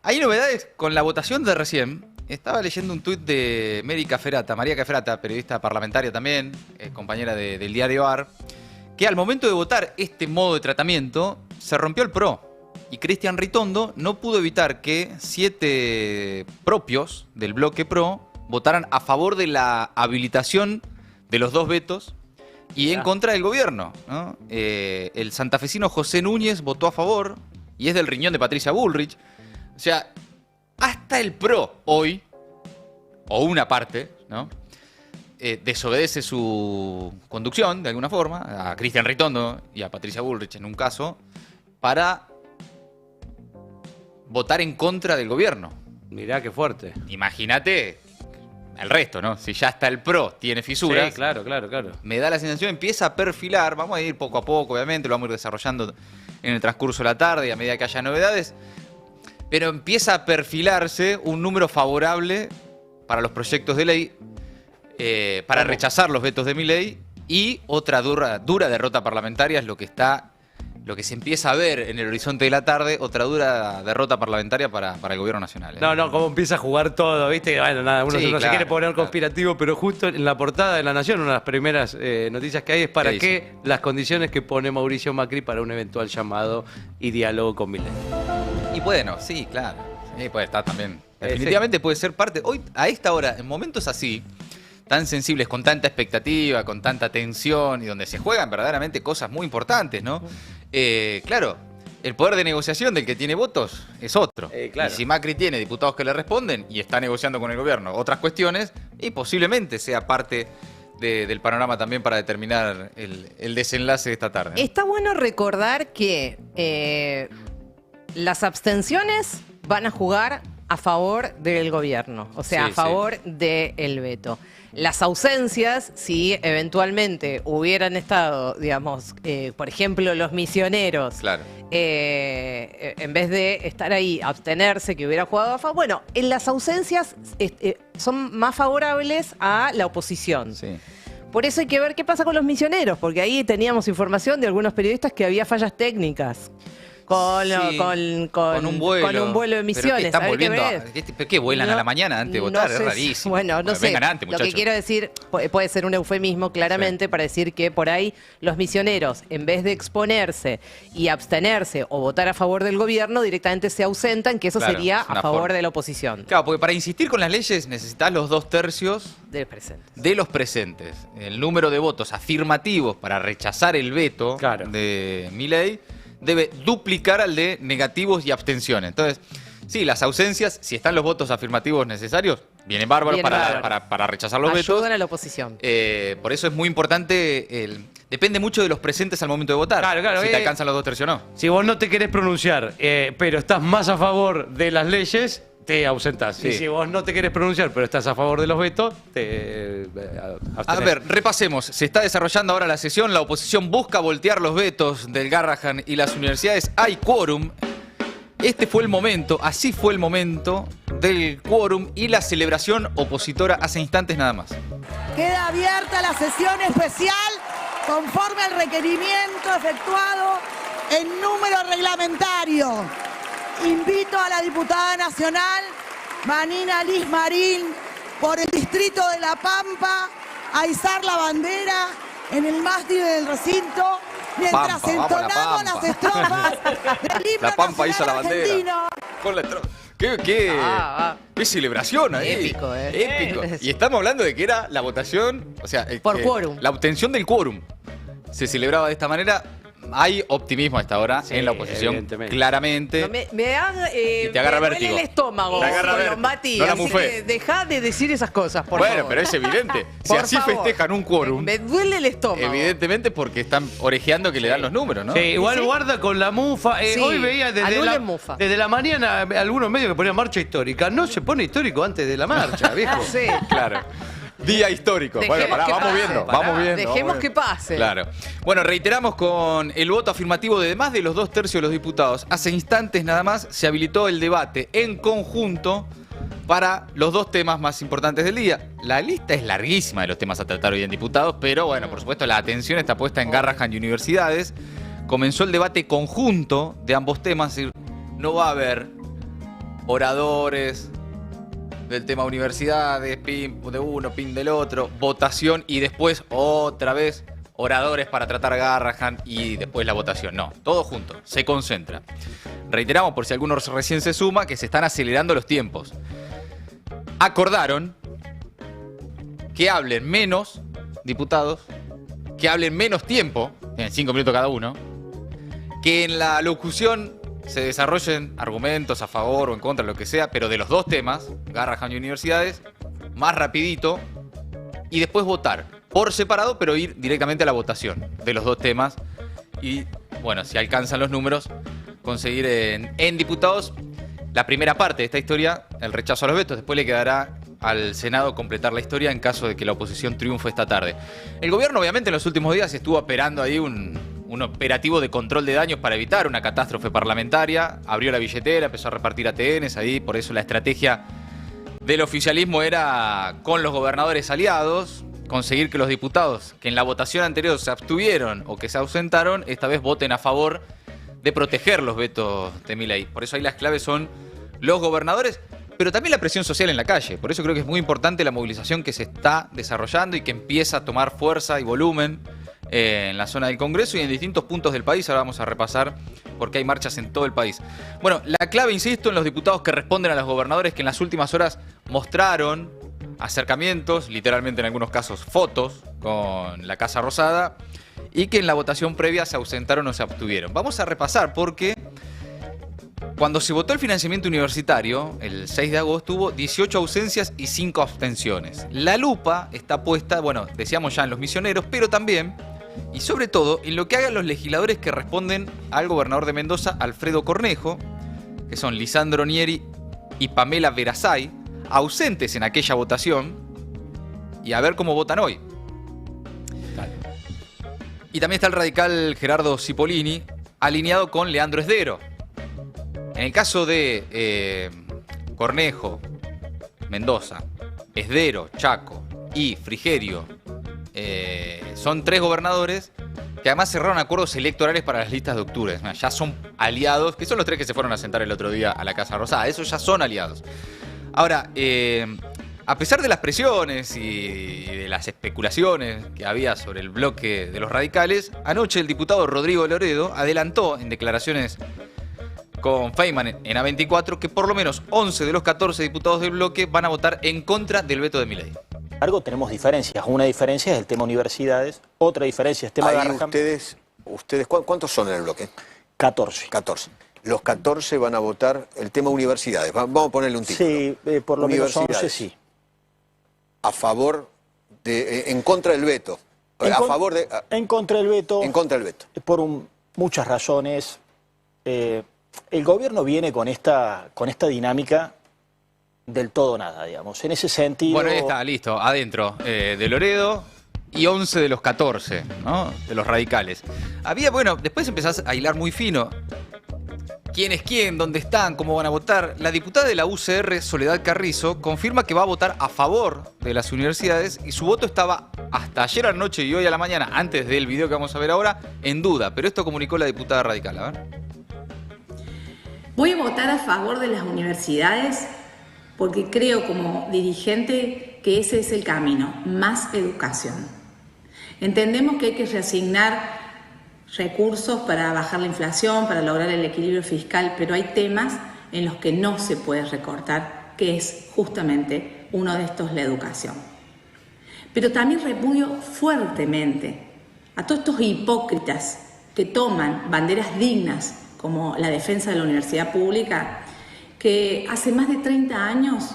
Hay novedades con la votación de recién. Estaba leyendo un tuit de María Caferata, periodista parlamentaria también, compañera del diario AR, que al momento de votar este modo de tratamiento se rompió el PRO. Y Cristian Ritondo no pudo evitar que 7 propios del bloque PRO votaran a favor de la habilitación de los 2 vetos y en contra del gobierno, ¿no? El santafesino José Núñez votó a favor y es del riñón de Patricia Bullrich. O sea, hasta el PRO hoy, o una parte, ¿no? Desobedece su conducción, de alguna forma, a Cristian Ritondo y a Patricia Bullrich en un caso, para votar en contra del gobierno. Mirá qué fuerte. Imagínate el resto, ¿no? Si ya hasta el PRO tiene fisuras. Sí, claro. Me da la sensación, empieza a perfilar, vamos a ir poco a poco, obviamente, lo vamos a ir desarrollando en el transcurso de la tarde y a medida que haya novedades, pero empieza a perfilarse un número favorable para los proyectos de ley, para rechazar los vetos de Milei, y otra dura derrota parlamentaria es lo que se empieza a ver en el horizonte de la tarde, otra dura derrota parlamentaria para el gobierno nacional. No, cómo empieza a jugar todo, ¿viste? Bueno, nada, uno Sí, no se claro, quiere poner claro. conspirativo, pero justo en la portada de La Nación, una de las primeras noticias que hay es para ¿Qué qué las condiciones que pone Mauricio Macri para un eventual llamado y diálogo con Milei. Y bueno, sí, claro. Sí, puede estar también. Definitivamente puede ser parte. Hoy, a esta hora, en momentos así, tan sensibles, con tanta expectativa, con tanta tensión, y donde se juegan verdaderamente cosas muy importantes, ¿no? Claro, el poder de negociación del que tiene votos es otro. Claro. Y si Macri tiene diputados que le responden y está negociando con el gobierno otras cuestiones, y posiblemente sea parte del panorama también para determinar el desenlace de esta tarde, ¿no? Está bueno recordar que las abstenciones van a jugar a favor del gobierno, o sea, Sí, a favor del veto. Las ausencias, si eventualmente hubieran estado, digamos, por ejemplo, los misioneros, Claro. en vez de estar ahí, abstenerse, que hubiera jugado a favor, bueno, en las ausencias son más favorables a la oposición. Sí. Por eso hay que ver qué pasa con los misioneros, porque ahí teníamos información de algunos periodistas que había fallas técnicas con un vuelo de misiones. Pero que están Hay que volviendo ver. ¿Pero qué vuelan a la mañana antes de votar? No Es sé rarísimo. Bueno, no sé. Vengan antes, Lo muchachos. que quiero decir puede ser un eufemismo claramente para decir que por ahí los misioneros, en vez de exponerse y abstenerse o votar a favor del gobierno, directamente se ausentan, que eso Claro, sería es una a favor forma. de la oposición. Claro, porque para insistir con las leyes necesitas los 2/3 Del presente. de los presentes. El número de votos afirmativos para rechazar el veto Claro. de Milei debe duplicar al de negativos y abstenciones. Entonces, sí, las ausencias, si están los votos afirmativos necesarios, vienen bárbaros Viene para, bárbaro. para rechazar los vetos. Ayudan a la oposición. Por eso es muy importante, depende mucho de los presentes al momento de votar. Claro, si te alcanzan los 2/3 o no. Si vos no te querés pronunciar, pero estás más a favor de las leyes, te ausentás. Sí. Y si vos no te querés pronunciar, pero estás a favor de los vetos, te A abstenés. ver, repasemos. Se está desarrollando ahora la sesión. La oposición busca voltear los vetos del Garrahan y las universidades. Hay quórum. Este fue el momento, así fue el momento del quórum y la celebración opositora hace instantes nada más. Queda abierta la sesión especial conforme al requerimiento efectuado en número reglamentario. Invito a la diputada nacional Manina Liz Marín por el distrito de La Pampa a izar la bandera en el mástil del recinto mientras Pampa, vamos a La entonamos Pampa. las estrofas del himno La Pampa hizo la nacional bandera. argentino. Con la qué celebración ahí. Épico, Épico. Y estamos hablando de que era la votación, o sea, Por quórum. La obtención del quórum. Se celebraba de esta manera. Hay optimismo a esta hora Sí, en la oposición, evidentemente. claramente. No, me da, Y te agarra me duele vértigo. el estómago, Te agarra vértigo. Colombati, No la así mufé. que dejá de decir esas cosas, por Bueno, favor. pero es evidente. Si Por así favor. festejan un quórum, Me duele el estómago. evidentemente porque están orejeando que le dan los números, ¿no? Sí, igual ¿Sí? guarda con la mufa. Sí, Hoy veía anulen mufa. desde la mañana algunos medios que ponían marcha histórica. No se pone histórico antes de la marcha, viejo. Sí. Claro. Día histórico. Dejemos Bueno, pará, que vamos pase. viendo, Pará, vamos viendo. dejemos vamos viendo. que pase. Claro. Bueno, reiteramos con el voto afirmativo de más de los 2/3 de los diputados. Hace instantes nada más se habilitó el debate en conjunto para los 2 temas más importantes del día. La lista es larguísima de los temas a tratar hoy en diputados, pero bueno, por supuesto la atención está puesta en Garrahan y universidades. Comenzó el debate conjunto de ambos temas, es decir, no va a haber oradores del tema universidades, pin de uno, pin del otro, votación y después otra vez oradores para tratar Garrahan y después la votación. No, todo junto, se concentra. Reiteramos, por si alguno recién se suma, que se están acelerando los tiempos. Acordaron que hablen menos diputados, que hablen menos tiempo, tienen 5 minutos cada uno, que en la locución se desarrollen argumentos a favor o en contra, lo que sea, pero de los dos temas, Garrahan y universidades, más rapidito, y después votar por separado, pero ir directamente a la votación de los dos temas. Y, bueno, si alcanzan los números, conseguir en diputados la primera parte de esta historia, el rechazo a los vetos. Después le quedará al Senado completar la historia en caso de que la oposición triunfe esta tarde. El gobierno, obviamente, en los últimos días estuvo operando ahí un operativo de control de daños para evitar una catástrofe parlamentaria. Abrió la billetera, empezó a repartir ATNs ahí, por eso la estrategia del oficialismo era con los gobernadores aliados, conseguir que los diputados que en la votación anterior se abstuvieron o que se ausentaron, esta vez voten a favor de proteger los vetos de Milei. Por eso ahí las claves son los gobernadores, pero también la presión social en la calle. Por eso creo que es muy importante la movilización que se está desarrollando y que empieza a tomar fuerza y volumen en la zona del Congreso y en distintos puntos del país. Ahora vamos a repasar porque hay marchas en todo el país. Bueno, la clave, insisto, en los diputados que responden a los gobernadores que en las últimas horas mostraron acercamientos, literalmente en algunos casos fotos, con la Casa Rosada, y que en la votación previa se ausentaron o se abstuvieron. Vamos a repasar porque cuando se votó el financiamiento universitario, el 6 de agosto, hubo 18 ausencias y 5 abstenciones. La lupa está puesta, bueno, decíamos ya en los misioneros, pero también, y sobre todo, en lo que hagan los legisladores que responden al gobernador de Mendoza, Alfredo Cornejo, que son Lisandro Nieri y Pamela Verasay, ausentes en aquella votación, y a ver cómo votan hoy. Dale. Y también está el radical Gerardo Cipollini, alineado con Leandro Esdero. En el caso de Cornejo, Mendoza, Esdero, Chaco y Frigerio, son 3 gobernadores que además cerraron acuerdos electorales para las listas de octubre. Ya son aliados, que son los 3 que se fueron a sentar el otro día a la Casa Rosada. Esos ya son aliados. Ahora, a pesar de las presiones y de las especulaciones que había sobre el bloque de los radicales, anoche el diputado Rodrigo Loredo adelantó en declaraciones con Feynman en A24 que por lo menos 11 de los 14 diputados del bloque van a votar en contra del veto de Milei. Sin embargo, tenemos diferencias. Una diferencia es el tema universidades, otra diferencia es el tema Garrahan. Ustedes, ¿cuántos son en el bloque? 14. 14. Los 14 van a votar el tema universidades. Vamos a ponerle un título. Sí, por lo menos 11 sí. A favor de, en contra del veto. En contra del veto. En contra del veto. Por muchas razones. El gobierno viene con esta dinámica del todo nada, digamos. En ese sentido... Bueno, ahí está, listo, adentro de Loredo y 11 de los 14, ¿no? De los radicales. Había, bueno, después empezás a hilar muy fino. ¿Quién es quién? ¿Dónde están? ¿Cómo van a votar? La diputada de la UCR, Soledad Carrizo, confirma que va a votar a favor de las universidades y su voto estaba hasta ayer a la noche y hoy a la mañana, antes del video que vamos a ver ahora, en duda. Pero esto comunicó la diputada radical, a ver. Voy a votar a favor de las universidades porque creo como dirigente que ese es el camino, más educación. Entendemos que hay que reasignar recursos para bajar la inflación, para lograr el equilibrio fiscal, pero hay temas en los que no se puede recortar, que es justamente uno de estos la educación. Pero también repudio fuertemente a todos estos hipócritas que toman banderas dignas como la defensa de la universidad pública, que hace más de 30 años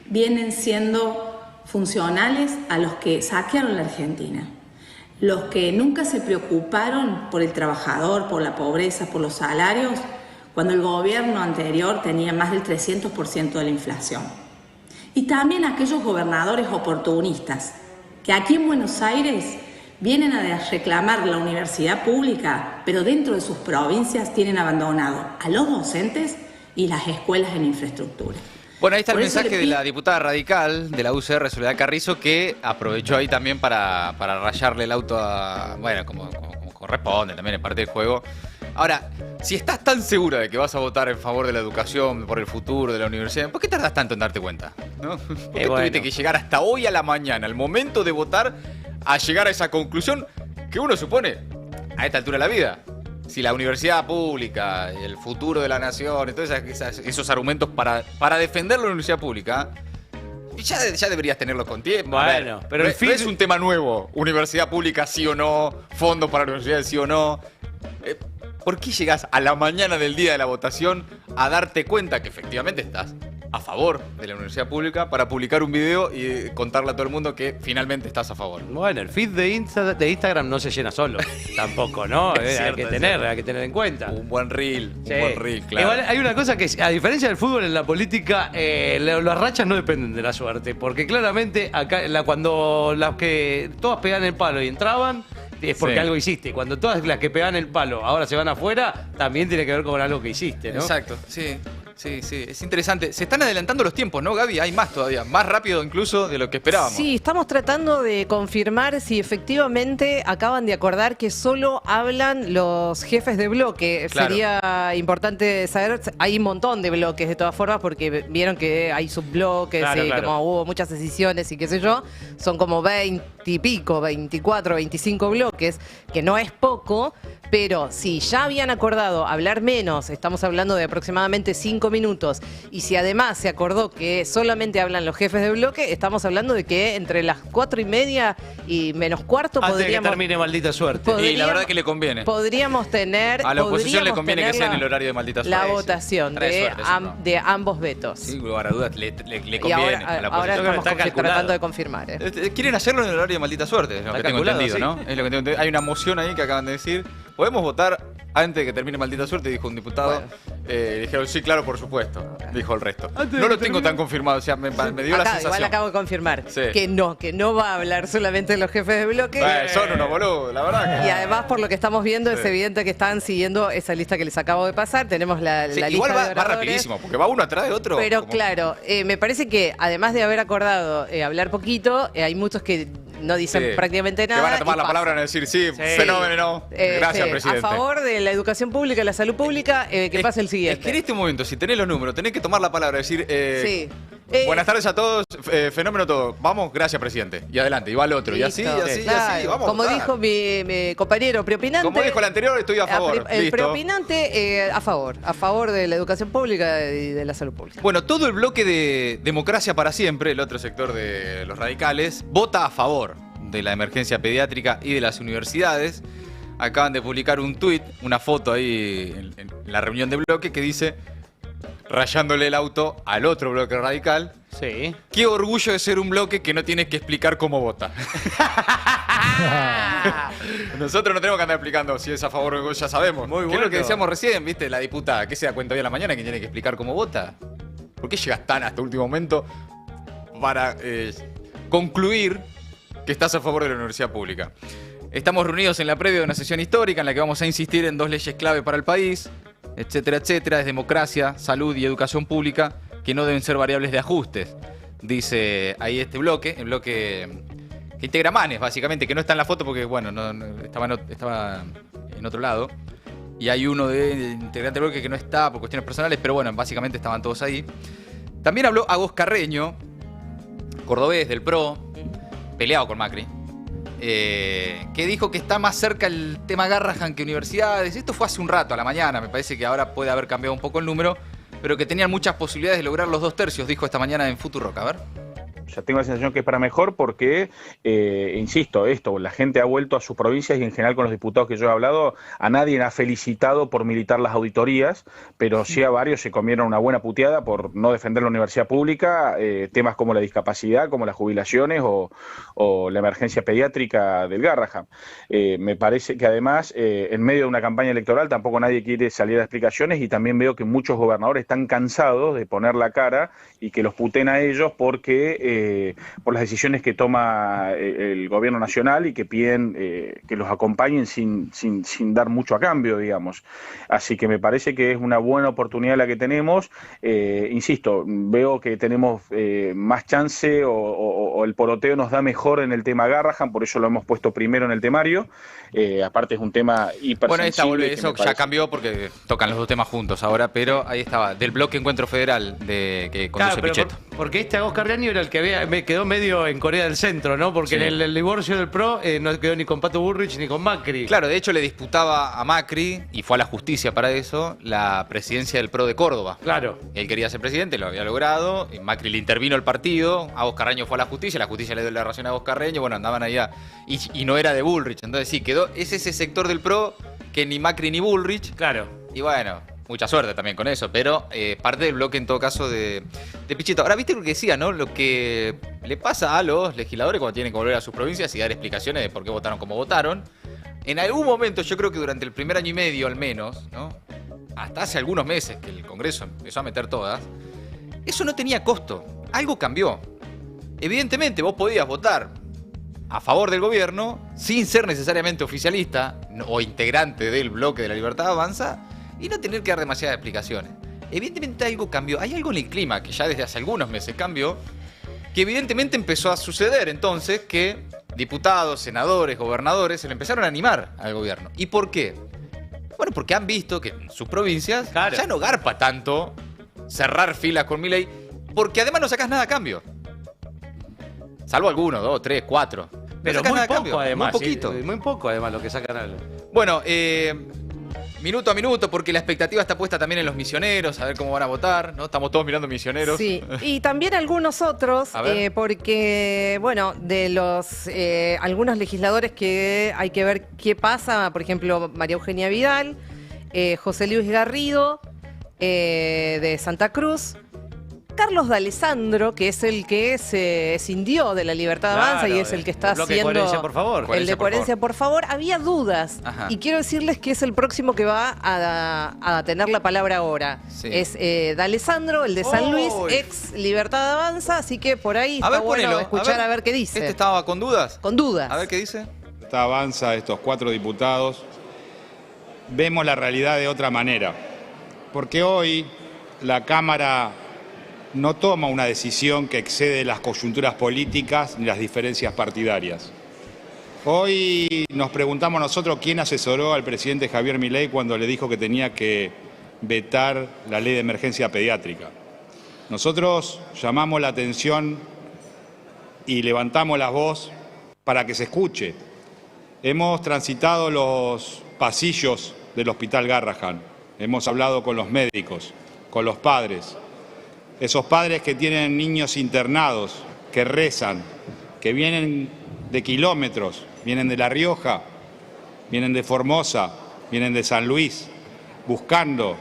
vienen siendo funcionales a los que saquearon la Argentina. Los que nunca se preocuparon por el trabajador, por la pobreza, por los salarios, cuando el gobierno anterior tenía más del 300% de la inflación. Y también aquellos gobernadores oportunistas que aquí en Buenos Aires vienen a reclamar la universidad pública, pero dentro de sus provincias tienen abandonado a los docentes y las escuelas en infraestructura. Bueno, ahí está el mensaje de la diputada radical de la UCR, Soledad Carrizo, que aprovechó ahí también para rayarle el auto a, bueno, como corresponde también en parte del juego, Ahora, si estás tan segura de que vas a votar en favor de la educación, por el futuro de la universidad, ¿por qué tardas tanto en darte cuenta? ¿No? ¿Por qué tuviste que llegar hasta hoy a la mañana, al momento de votar, a llegar a esa conclusión que uno supone a esta altura de la vida? Si la universidad pública, el futuro de la nación, entonces esos argumentos para defender la universidad pública, ya deberías tenerlos con tiempo. Bueno, pero no, el fin no es un tema nuevo. Universidad pública sí o no, fondos para la universidad sí o no. ¿Por qué llegás a la mañana del día de la votación a darte cuenta que efectivamente estás a favor de la universidad pública para publicar un video y contarle a todo el mundo que finalmente estás a favor? Bueno, el feed de Instagram no se llena solo. Tampoco, ¿no? Es cierto, hay que tener en cuenta. Un buen reel, Sí. un buen reel, claro. Igual hay una cosa que, a diferencia del fútbol, en la política, las rachas no dependen de la suerte. Porque claramente, acá cuando las que todas pegan el palo y entraban, es porque Sí. algo hiciste. Cuando todas las que pegan el palo ahora se van afuera, también tiene que ver con algo que hiciste, ¿no? Exacto, sí. Sí, es interesante. Se están adelantando los tiempos, ¿no, Gaby? Hay más todavía, más rápido incluso de lo que esperábamos. Sí, estamos tratando de confirmar si efectivamente acaban de acordar que solo hablan los jefes de bloque. Claro. Sería importante saber, hay un montón de bloques de todas formas porque vieron que hay subbloques Claro, y claro. como hubo muchas decisiones y qué sé yo, son como 20 y pico, 24, 25 bloques, que no es poco, pero si ya habían acordado hablar menos, estamos hablando de aproximadamente 5 minutos, y si además se acordó que solamente hablan los jefes de bloque, estamos hablando de que entre las 4:30 y menos cuarto Antes de que podríamos... termine Maldita Suerte. Pod- Y la verdad que le conviene. Podríamos tener... A la oposición le podríamos conviene que tener sea en la- el horario de Maldita Suerte. La Sí. votación Trae suerte, eso no. de ambos vetos. Sin lugar a dudas, le Y conviene ahora, a la ahora oposición. estamos Está calculado. tratando de confirmar. Quieren hacerlo en el horario de Maldita Suerte, es lo Está que tengo calculado, entendido, sí. ¿no? Es lo que tengo entendido. Hay una moción ahí que acaban de decir. ¿Podemos votar antes de que termine Maldita Suerte? Dijo un diputado. Dijeron, sí, claro, por supuesto. Dijo el resto. No lo tengo tan confirmado, o sea, me dio la Igual sensación. acabo de confirmar Sí. que no va a hablar solamente los jefes de bloque. Son unos boludos, la verdad. Y además, por lo que estamos viendo, es evidente que están siguiendo esa lista que les acabo de pasar. Tenemos la Sí, lista igual de va oradores. rapidísimo, porque va uno atrás de otro. Pero como- claro, me parece que además de haber acordado hablar poquito, hay muchos que no dicen Sí. prácticamente nada. Que van a tomar y la pasan. palabra y decir, sí, fenómeno. Gracias, Sí, presidente. A favor de la educación pública y la salud pública, que pase el siguiente. Es que en este momento, si tenés los números, tenés que tomar la palabra y decir, Sí. buenas tardes a todos, fenómeno todo. Vamos, gracias, presidente. Y adelante, y va el otro. Y así, Listo. así, Claro. así, vamos. Como a votar. dijo mi compañero preopinante. Como dijo el anterior, estoy a favor. El Listo. preopinante a favor de la educación pública y de la salud pública. Bueno, todo el bloque de Democracia para Siempre, el otro sector de los radicales, vota a favor de la emergencia pediátrica y de las universidades. Acaban de publicar un tuit, una foto ahí en la reunión de bloque que dice, rayándole el auto al otro bloque radical, Sí. qué orgullo de ser un bloque que no tiene que explicar cómo vota. Nosotros no tenemos que andar explicando si es a favor o ya sabemos. Muy Que es lo bueno. que decíamos recién, ¿viste? La diputada, ¿qué se da cuenta hoy a la mañana que tiene que explicar cómo vota? ¿Por qué llegas tan hasta último momento para concluir que estás a favor de la universidad pública? Estamos reunidos en la previa de una sesión histórica en la que vamos a insistir en 2 leyes clave para el país, etcétera, etcétera. Es democracia, salud y educación pública, que no deben ser variables de ajustes. Dice ahí este bloque, el bloque que integra Manes, básicamente, que no está en la foto porque, bueno, estaba en otro lado. Y hay uno de integrante del bloque que no está por cuestiones personales, pero bueno, básicamente estaban todos ahí. También habló Agos Carreño, cordobés del PRO, peleado con Macri, que dijo que está más cerca el tema Garrahan que universidades. Esto fue hace un rato, a la mañana, me parece que ahora puede haber cambiado un poco el número, pero que tenían muchas posibilidades de lograr los 2/3, dijo esta mañana en Futurock. A ver. Ya tengo la sensación que es para mejor porque, insisto, la gente ha vuelto a sus provincias y en general con los diputados que yo he hablado, a nadie ha felicitado por militar las auditorías, pero sí a varios se comieron una buena puteada por no defender la universidad pública, temas como la discapacidad, como las jubilaciones o la emergencia pediátrica del Garrahan. Me parece que además, en medio de una campaña electoral, tampoco nadie quiere salir a explicaciones y también veo que muchos gobernadores están cansados de poner la cara y que los puteen a ellos porque por las decisiones que toma el gobierno nacional y que piden que los acompañen sin dar mucho a cambio, digamos. Así que me parece que es una buena oportunidad la que tenemos. Insisto, veo que tenemos más chance o el poroteo nos da mejor en el tema Garrahan, por eso lo hemos puesto primero en el temario. Aparte es un tema hipersensible. Bueno, ahí está, vuelve, eso ya cambió porque tocan los dos temas juntos ahora, pero ahí estaba, del bloque Encuentro Federal que conduce Pichetto. Porque Oscar Riaño era el que me quedó medio en Corea del Centro, ¿no? Porque en el divorcio del PRO no quedó ni con Pato Bullrich ni con Macri. Claro, de hecho le disputaba a Macri, y fue a la justicia para eso, la presidencia del PRO de Córdoba. Claro. Él quería ser presidente, lo había logrado, y Macri le intervino al partido, a Oscar Riaño fue a la justicia le dio la razón a Oscar Riaño, bueno, andaban allá, y no era de Bullrich, entonces sí, quedó, es ese sector del PRO que ni Macri ni Bullrich. Claro. Y bueno, mucha suerte también con eso, pero parte del bloque en todo caso de Pichetto. Ahora, viste lo que decía, ¿no? Lo que le pasa a los legisladores cuando tienen que volver a sus provincias y dar explicaciones de por qué votaron como votaron. En algún momento, yo creo que durante el primer año y medio al menos, ¿no? Hasta hace algunos meses que el Congreso empezó a meter todas, eso no tenía costo. Algo cambió. Evidentemente, vos podías votar a favor del gobierno sin ser necesariamente oficialista o integrante del bloque de La Libertad Avanza y no tener que dar demasiadas explicaciones. Evidentemente algo cambió. Hay algo en el clima que ya desde hace algunos meses cambió, que evidentemente empezó a suceder entonces que diputados, senadores, gobernadores se le empezaron a animar al gobierno. ¿Y por qué? Bueno, porque han visto que en sus provincias ya no garpa tanto cerrar filas con Milei, porque además no sacás nada a cambio. Salvo algunos, 2, 3, 4. Pero muy poco además. Muy poquito. Muy poco además lo que sacan algo. Bueno, minuto a minuto, porque la expectativa está puesta también en los misioneros, a ver cómo van a votar, ¿no? Estamos todos mirando misioneros. Sí, y también algunos otros, porque, bueno, de los algunos legisladores que hay que ver qué pasa, por ejemplo, María Eugenia Vidal, José Luis Garrido, de Santa Cruz, Carlos D'Alessandro, que es el que se escindió de La Libertad Avanza y es el que está haciendo Coherencia, por favor. el de Coherencia, por favor. Había dudas. Ajá. Y quiero decirles que es el próximo que va a tener la palabra ahora. Sí. Es D'Alessandro, el de San Luis, ex Libertad Avanza, así que por ahí está bueno escuchar a ver qué dice. ¿Este estaba con dudas? Con dudas. A ver qué dice. Libertad Avanza, estos 4 diputados, vemos la realidad de otra manera. Porque hoy la Cámara no toma una decisión que excede las coyunturas políticas ni las diferencias partidarias. Hoy nos preguntamos nosotros quién asesoró al presidente Javier Milei cuando le dijo que tenía que vetar la ley de emergencia pediátrica. Nosotros llamamos la atención y levantamos la voz para que se escuche. Hemos transitado los pasillos del Hospital Garrahan, hemos hablado con los médicos, con los padres. Esos padres que tienen niños internados, que rezan, que vienen de kilómetros, vienen de La Rioja, vienen de Formosa, vienen de San Luis, buscando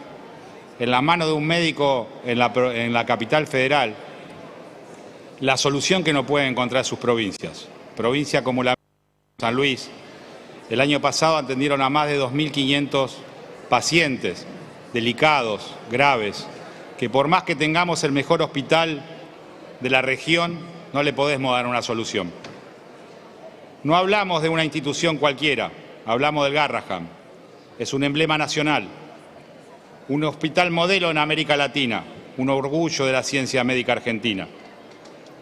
en la mano de un médico en la capital federal la solución que no pueden encontrar sus provincias. Provincia como la San Luis, el año pasado atendieron a más de 2.500 pacientes delicados, graves, que por más que tengamos el mejor hospital de la región, no le podemos dar una solución. No hablamos de una institución cualquiera, hablamos del Garrahan. Es un emblema nacional, un hospital modelo en América Latina, un orgullo de la ciencia médica argentina.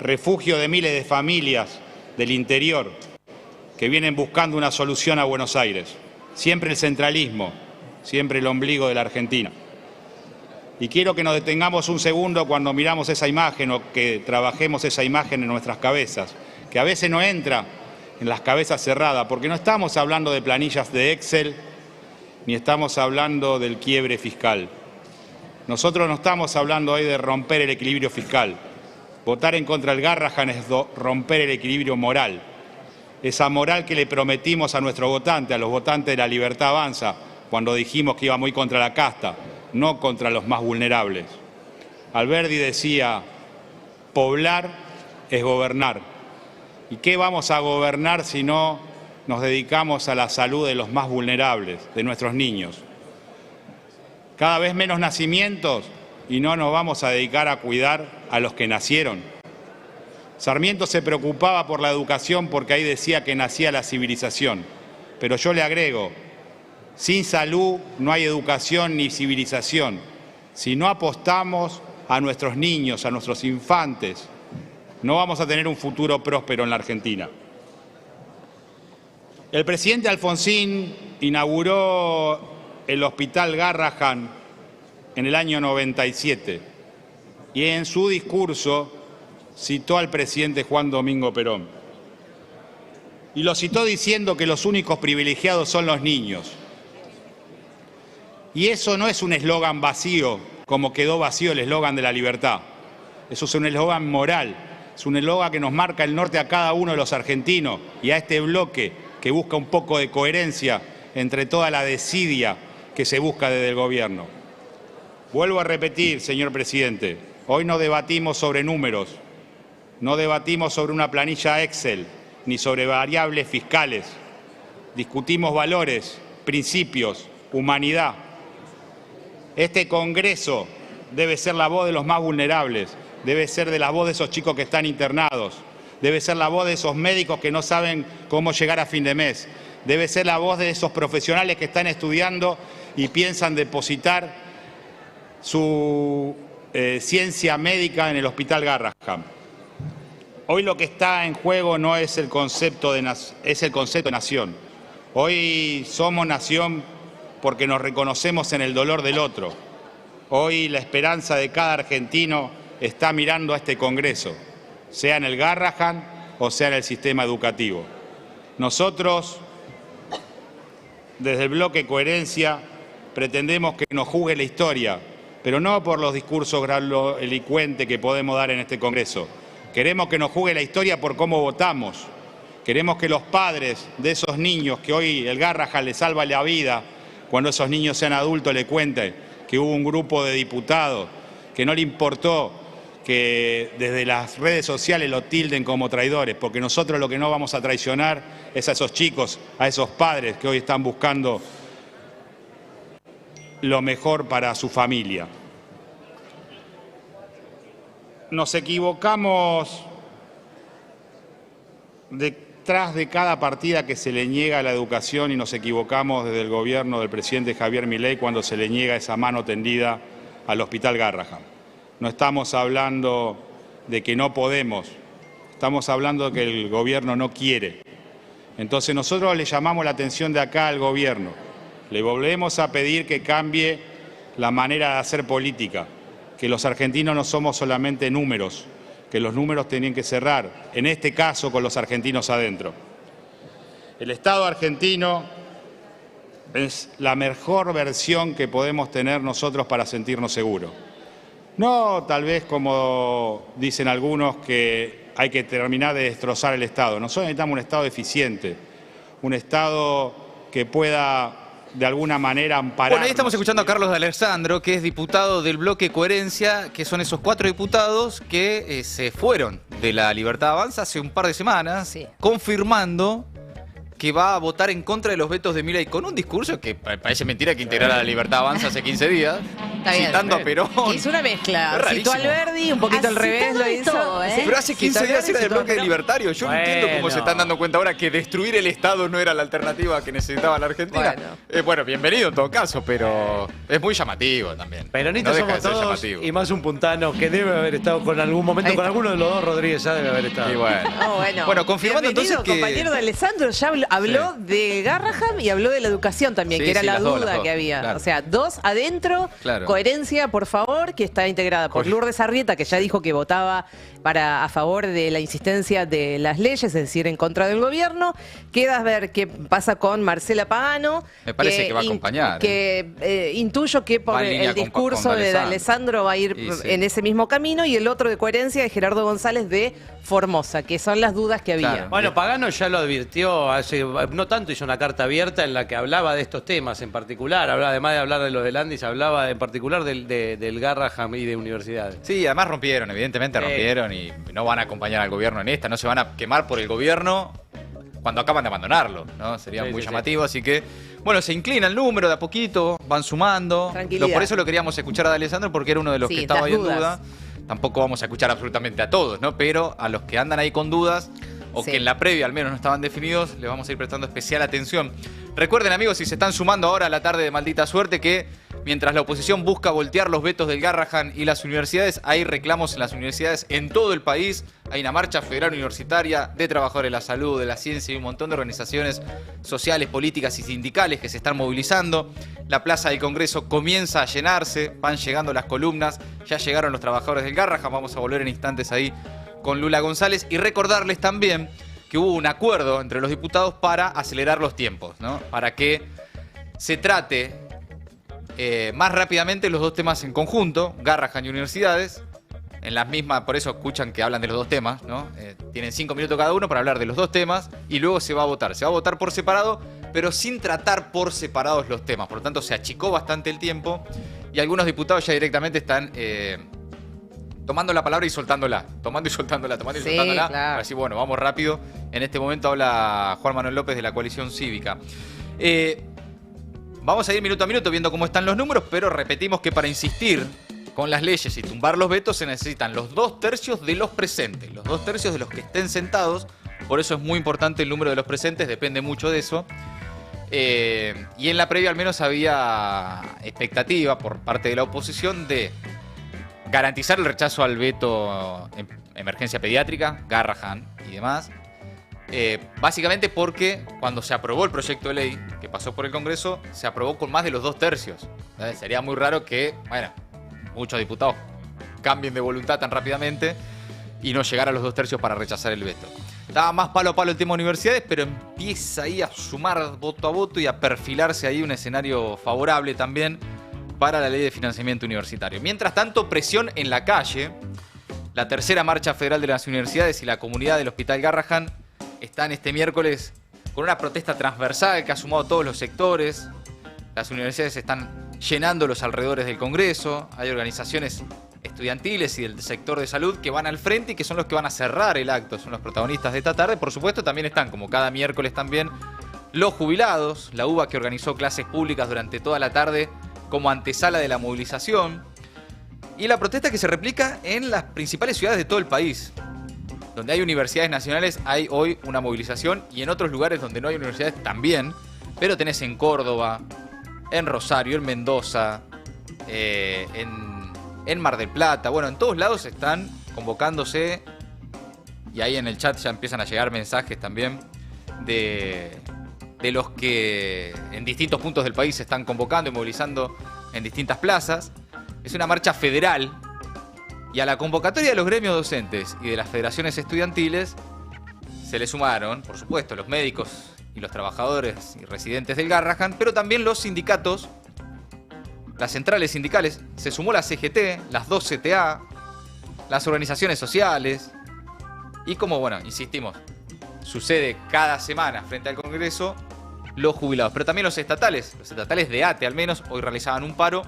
Refugio de miles de familias del interior que vienen buscando una solución a Buenos Aires. Siempre el centralismo, siempre el ombligo de la Argentina. Y quiero que nos detengamos un segundo cuando miramos esa imagen o que trabajemos esa imagen en nuestras cabezas, que a veces no entra en las cabezas cerradas, porque no estamos hablando de planillas de Excel, ni estamos hablando del quiebre fiscal. Nosotros no estamos hablando hoy de romper el equilibrio fiscal. Votar en contra del Garrahan es romper el equilibrio moral. Esa moral que le prometimos a nuestros votantes, a los votantes de La Libertad Avanza, cuando dijimos que iba muy contra la casta, no contra los más vulnerables. Alberdi decía, poblar es gobernar. ¿Y qué vamos a gobernar si no nos dedicamos a la salud de los más vulnerables, de nuestros niños? Cada vez menos nacimientos y no nos vamos a dedicar a cuidar a los que nacieron. Sarmiento se preocupaba por la educación porque ahí decía que nacía la civilización. Pero yo le agrego, sin salud no hay educación ni civilización. Si no apostamos a nuestros niños, a nuestros infantes, no vamos a tener un futuro próspero en la Argentina. El presidente Alfonsín inauguró el Hospital Garrahan en el año 97 y en su discurso citó al presidente Juan Domingo Perón. Y lo citó diciendo que los únicos privilegiados son los niños. Y eso no es un eslogan vacío, como quedó vacío el eslogan de la libertad. Eso es un eslogan moral, es un eslogan que nos marca el norte a cada uno de los argentinos y a este bloque que busca un poco de coherencia entre toda la desidia que se busca desde el gobierno. Vuelvo a repetir, señor presidente, hoy no debatimos sobre números, no debatimos sobre una planilla Excel, ni sobre variables fiscales. Discutimos valores, principios, humanidad. Este Congreso debe ser la voz de los más vulnerables, debe ser de la voz de esos chicos que están internados, debe ser la voz de esos médicos que no saben cómo llegar a fin de mes, debe ser la voz de esos profesionales que están estudiando y piensan depositar su ciencia médica en el Hospital Garrahan. Hoy lo que está en juego no es el concepto de nación. Hoy somos nación porque nos reconocemos en el dolor del otro. Hoy la esperanza de cada argentino está mirando a este Congreso, sea en el Garrahan o sea en el sistema educativo. Nosotros, desde el bloque Coherencia, pretendemos que nos juzgue la historia, pero no por los discursos grandilocuentes que podemos dar en este Congreso. Queremos que nos juzgue la historia por cómo votamos. Queremos que los padres de esos niños que hoy el Garrahan les salva la vida, cuando esos niños sean adultos, le cuenten que hubo un grupo de diputados que no le importó que desde las redes sociales lo tilden como traidores, porque nosotros lo que no vamos a traicionar es a esos chicos, a esos padres que hoy están buscando lo mejor para su familia. Nos equivocamos detrás de cada partida que se le niega a la educación y nos equivocamos desde el gobierno del presidente Javier Milei cuando se le niega esa mano tendida al Hospital Garrahan. No estamos hablando de que no podemos, estamos hablando de que el gobierno no quiere. Entonces nosotros le llamamos la atención de acá al gobierno. Le volvemos a pedir que cambie la manera de hacer política, que los argentinos no somos solamente números, que los números tienen que cerrar, en este caso con los argentinos adentro. El Estado argentino es la mejor versión que podemos tener nosotros para sentirnos seguros. No tal vez como dicen algunos que hay que terminar de destrozar el Estado. Nosotros necesitamos un Estado eficiente, un Estado que pueda de alguna manera amparar. Bueno, ahí estamos escuchando a Carlos de Alessandro, que es diputado del bloque Coherencia, que son esos 4 diputados que se fueron de la Libertad Avanza hace un par de semanas, sí, confirmando que va a votar en contra de los vetos de Milei, con un discurso que parece mentira que integrara la Libertad Avanza hace 15 días, citando a Perón. Hizo una mezcla, rarísimo. Citó a Alberdi, un poquito al revés lo hizo. Todo, pero hace 15 días era del bloque libertario. Yo no entiendo cómo se están dando cuenta ahora que destruir el Estado no era la alternativa que necesitaba la Argentina. Bueno, bienvenido en todo caso, pero es muy llamativo también. Peronistas somos todos, y más un puntano que debe haber estado con algún momento, con alguno de los dos Rodríguez ya debe haber estado. Y bueno, confirmando entonces que... compañero de Alessandro ya habló de Garrahan y habló de la educación también, que era la duda que había. Claro. O sea, 2 adentro, Coherencia, por favor, que está integrada por Lourdes Arrieta, que ya dijo que votaba a favor de la insistencia de las leyes, es decir, en contra del gobierno. Queda a ver qué pasa con Marcela Pagano. Me parece que va a acompañar. Intuyo que por el discurso de Alessandro va a ir en ese mismo camino, y el otro de Coherencia de Gerardo González de Formosa, que son las dudas que había. Claro. Bueno, Pagano ya lo advirtió hace no tanto, hizo una carta abierta en la que hablaba de estos temas en particular, además de hablar de los de Landis, hablaba en particular del Garrahan y de universidades. Sí, además evidentemente rompieron y no van a acompañar al gobierno en esta, no se van a quemar por el gobierno cuando acaban de abandonarlo, ¿no? Sería muy llamativo, así que, bueno, se inclina el número de a poquito, van sumando. Por eso lo queríamos escuchar a Alessandro, porque era uno de los que estaba ahí en duda. tampoco vamos a escuchar absolutamente a todos, ¿no? Pero a los que andan ahí con dudas, o Sí. que en la previa al menos no estaban definidos, les vamos a ir prestando especial atención. Recuerden, amigos, si se están sumando ahora a la tarde de Maldita Suerte, que mientras la oposición busca voltear los vetos del Garrahan y las universidades, hay reclamos en las universidades en todo el país. Hay una marcha federal universitaria de trabajadores de la salud, de la ciencia y un montón de organizaciones sociales, políticas y sindicales que se están movilizando. La plaza del Congreso comienza a llenarse, van llegando las columnas, ya llegaron los trabajadores del Garrahan, vamos a volver en instantes ahí con Lula González y recordarles también que hubo un acuerdo entre los diputados para acelerar los tiempos, ¿no? Para que se trate más rápidamente los dos temas en conjunto, Garrahan y universidades, en las mismas, por eso escuchan que hablan de los dos temas, ¿no? Tienen 5 minutos cada uno para hablar de los dos temas y luego se va a votar. Se va a votar por separado, pero sin tratar por separados los temas. Por lo tanto, se achicó bastante el tiempo y algunos diputados ya directamente están tomando la palabra y soltándola, tomando y soltándola, tomando y Sí, soltándola. claro. Así, bueno, vamos rápido. En este momento habla Juan Manuel López de la Coalición Cívica. Vamos a ir minuto a minuto viendo cómo están los números, pero repetimos que para insistir con las leyes y tumbar los vetos se necesitan los 2/3 de los presentes, los 2/3 de los que estén sentados. Por eso es muy importante el número de los presentes, depende mucho de eso. Y en la previa al menos había expectativa por parte de la oposición de garantizar el rechazo al veto en emergencia pediátrica, Garrahan y demás. Básicamente porque cuando se aprobó el proyecto de ley que pasó por el Congreso, se aprobó con más de los 2/3. Sería muy raro que, bueno, muchos diputados cambien de voluntad tan rápidamente y no llegar a los 2/3 para rechazar el veto. Estaba más palo a palo el tema universidades, pero empieza ahí a sumar voto a voto y a perfilarse ahí un escenario favorable también para la ley de financiamiento universitario. Mientras tanto, presión en la calle. La tercera marcha federal de las universidades y la comunidad del Hospital Garrahan están este miércoles con una protesta transversal que ha sumado a todos los sectores. Las universidades están llenando los alrededores del Congreso. Hay organizaciones estudiantiles y del sector de salud que van al frente y que son los que van a cerrar el acto. Son los protagonistas de esta tarde. Por supuesto, también están, como cada miércoles también, los jubilados. La UBA, que organizó clases públicas durante toda la tarde como antesala de la movilización. Y la protesta que se replica en las principales ciudades de todo el país. Donde hay universidades nacionales hay hoy una movilización y en otros lugares donde no hay universidades también. Pero tenés en Córdoba, en Rosario, en Mendoza, en Mar del Plata. Bueno, en todos lados están convocándose y ahí en el chat ya empiezan a llegar mensajes también de los que en distintos puntos del país se están convocando y movilizando en distintas plazas. Es una marcha federal y a la convocatoria de los gremios docentes y de las federaciones estudiantiles se le sumaron, por supuesto, los médicos y los trabajadores y residentes del Garrahan, pero también los sindicatos, las centrales sindicales. Se sumó la CGT, las 2 CTA, las organizaciones sociales y, como, bueno, insistimos, sucede cada semana frente al Congreso, los jubilados, pero también los estatales de ATE al menos, hoy realizaban un paro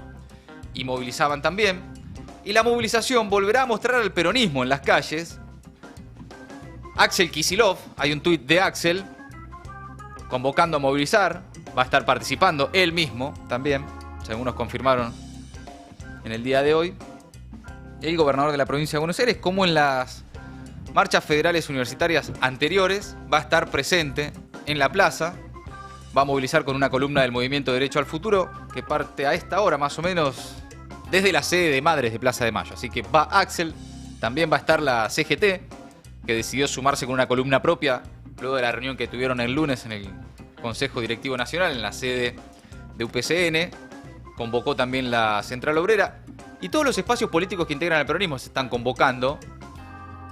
y movilizaban también. Y la movilización volverá a mostrar al peronismo en las calles. Axel Kicillof, hay un tuit de Axel convocando a movilizar, va a estar participando él mismo también, según nos confirmaron en el día de hoy, el gobernador de la provincia de Buenos Aires, como en las marchas federales universitarias anteriores, va a estar presente en la plaza. Va a movilizar con una columna del Movimiento Derecho al Futuro que parte a esta hora más o menos desde la sede de Madres de Plaza de Mayo. Así que va Axel, también va a estar la CGT, que decidió sumarse con una columna propia luego de la reunión que tuvieron el lunes en el Consejo Directivo Nacional, en la sede de UPCN. Convocó también la Central Obrera y todos los espacios políticos que integran el peronismo se están convocando.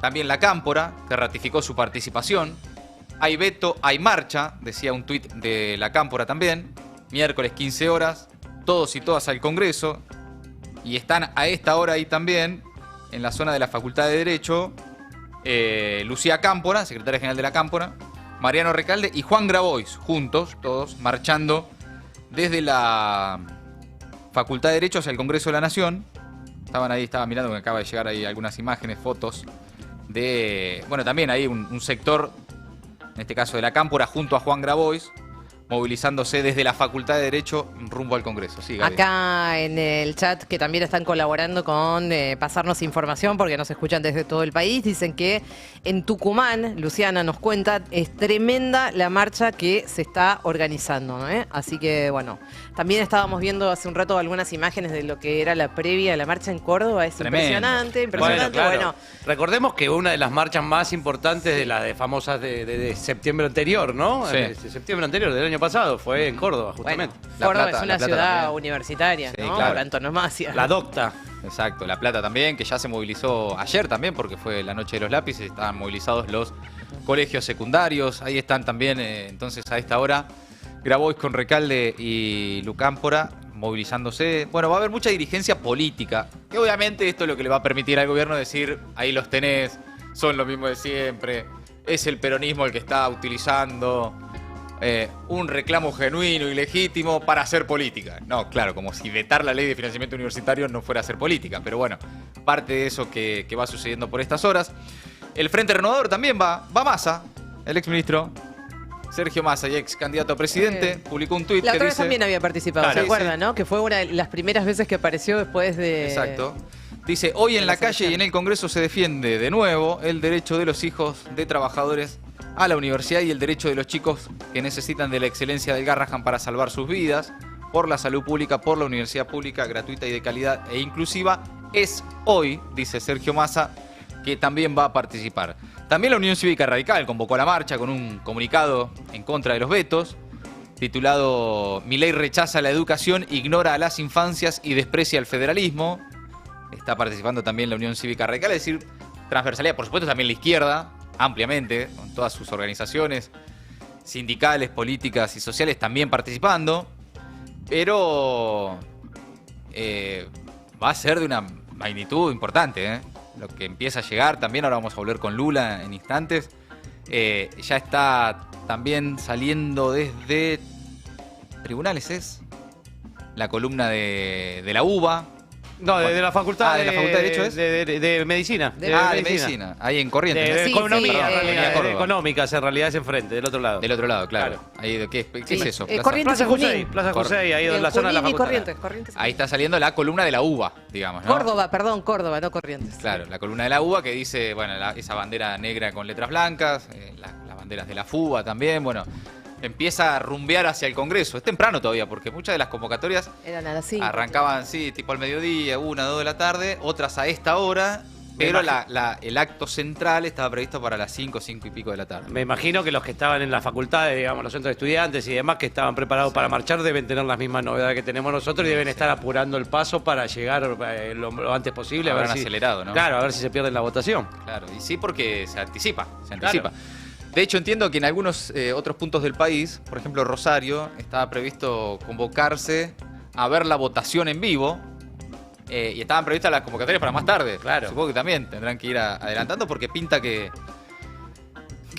También la Cámpora, que ratificó su participación. Hay veto, hay marcha, decía un tuit de la Cámpora también. Miércoles 15 horas, todos y todas al Congreso. Y están a esta hora ahí también, en la zona de la Facultad de Derecho, Lucía Cámpora, secretaria general de la Cámpora, Mariano Recalde y Juan Grabois, juntos, todos, marchando desde la Facultad de Derecho hacia el Congreso de la Nación. Estaban ahí, estaba mirando que acaba de llegar ahí algunas imágenes, fotos de... Bueno, también hay un sector, en este caso de la Cámpora, junto a Juan Grabois, movilizándose desde la Facultad de Derecho rumbo al Congreso. Sí, Gaby. Acá en el chat, que también están colaborando con pasarnos información, porque nos escuchan desde todo el país, dicen que en Tucumán, Luciana nos cuenta, es tremenda la marcha que se está organizando, ¿no? Así que, bueno, también estábamos viendo hace un rato algunas imágenes de lo que era la previa a la marcha en Córdoba. Es Tremendo. impresionante. Bueno, claro. Recordemos que una de las marchas más importantes de las famosas de septiembre anterior, ¿no? Sí. De septiembre anterior, del año pasado, fue en Córdoba, justamente. Bueno, La Córdoba Plata, es una La Plata ciudad también. universitaria, Sí, ¿no? claro. Por antonomasia. La docta. Exacto, La Plata también, que ya se movilizó ayer también, porque fue la noche de los lápices, estaban movilizados los colegios secundarios, ahí están también, entonces a esta hora, Grabois con Recalde y Lucámpora movilizándose. Bueno, va a haber mucha dirigencia política, que obviamente esto es lo que le va a permitir al gobierno decir, ahí los tenés, son lo mismo de siempre, es el peronismo el que está utilizando un reclamo genuino y legítimo para hacer política. No, claro, como si vetar la ley de financiamiento universitario no fuera a hacer política, pero bueno, parte de eso que va sucediendo por estas horas. El Frente Renovador también va Massa, el exministro Sergio Massa, y ex candidato a presidente, publicó un tuit La que otra vez dice... también había participado, Claro, ¿se sí, acuerdan, no? Que fue una de las primeras veces que apareció después de... Exacto. Dice, hoy en la calle y en el Congreso se defiende de nuevo el derecho de los hijos de trabajadores a la universidad y el derecho de los chicos que necesitan de la excelencia del Garrahan para salvar sus vidas, por la salud pública, por la universidad pública, gratuita y de calidad e inclusiva. Es hoy, dice Sergio Massa, que también va a participar. También la Unión Cívica Radical convocó a la marcha con un comunicado en contra de los vetos, titulado Milei rechaza la educación, ignora a las infancias y desprecia el federalismo. Está participando también la Unión Cívica Radical, es decir, transversalidad, por supuesto también la izquierda, ampliamente, con todas sus organizaciones sindicales, políticas y sociales también participando, pero va a ser de una magnitud importante, lo que empieza a llegar también, ahora vamos a volver con Lula en instantes, ya está también saliendo desde tribunales, es la columna de la UBA. No, de la facultad, de la Facultad de Derecho es. De Medicina. De de Medicina, ahí en Corrientes. De Sí, economía, sí, en realidad, Córdoba. de económicas, en realidad es enfrente, del otro lado. Del otro lado, claro. Ahí, ¿qué es eso? Corrientes Plaza y Junín. José, Plaza José, ahí en la En zona de la Junín y facultad. Corrientes. Ahí está saliendo la columna de la UBA, digamos, ¿no? Córdoba, no Corrientes. Claro, la columna de la UBA que dice, bueno, esa bandera negra con letras blancas, las banderas de la FUBA también, bueno, empieza a rumbear hacia el Congreso. Es temprano todavía, porque muchas de las convocatorias Eran a las 5. arrancaban, sí, tipo al mediodía, 1, 2 de la tarde, otras a esta hora, pero el acto central estaba previsto para las 5, 5 y pico de la tarde. Me imagino que los que estaban en las facultades, digamos, los centros de estudiantes y demás, que estaban preparados para marchar, deben tener las mismas novedades que tenemos nosotros y deben estar apurando el paso para llegar lo antes posible. Habrán a ver si, acelerado, ¿no? Claro, a ver si se pierden la votación. Claro, y sí porque se anticipa. Claro. De hecho, entiendo que en algunos otros puntos del país, por ejemplo Rosario, estaba previsto convocarse a ver la votación en vivo y estaban previstas las convocatorias para más tarde. Claro. Supongo que también tendrán que ir adelantando porque pinta que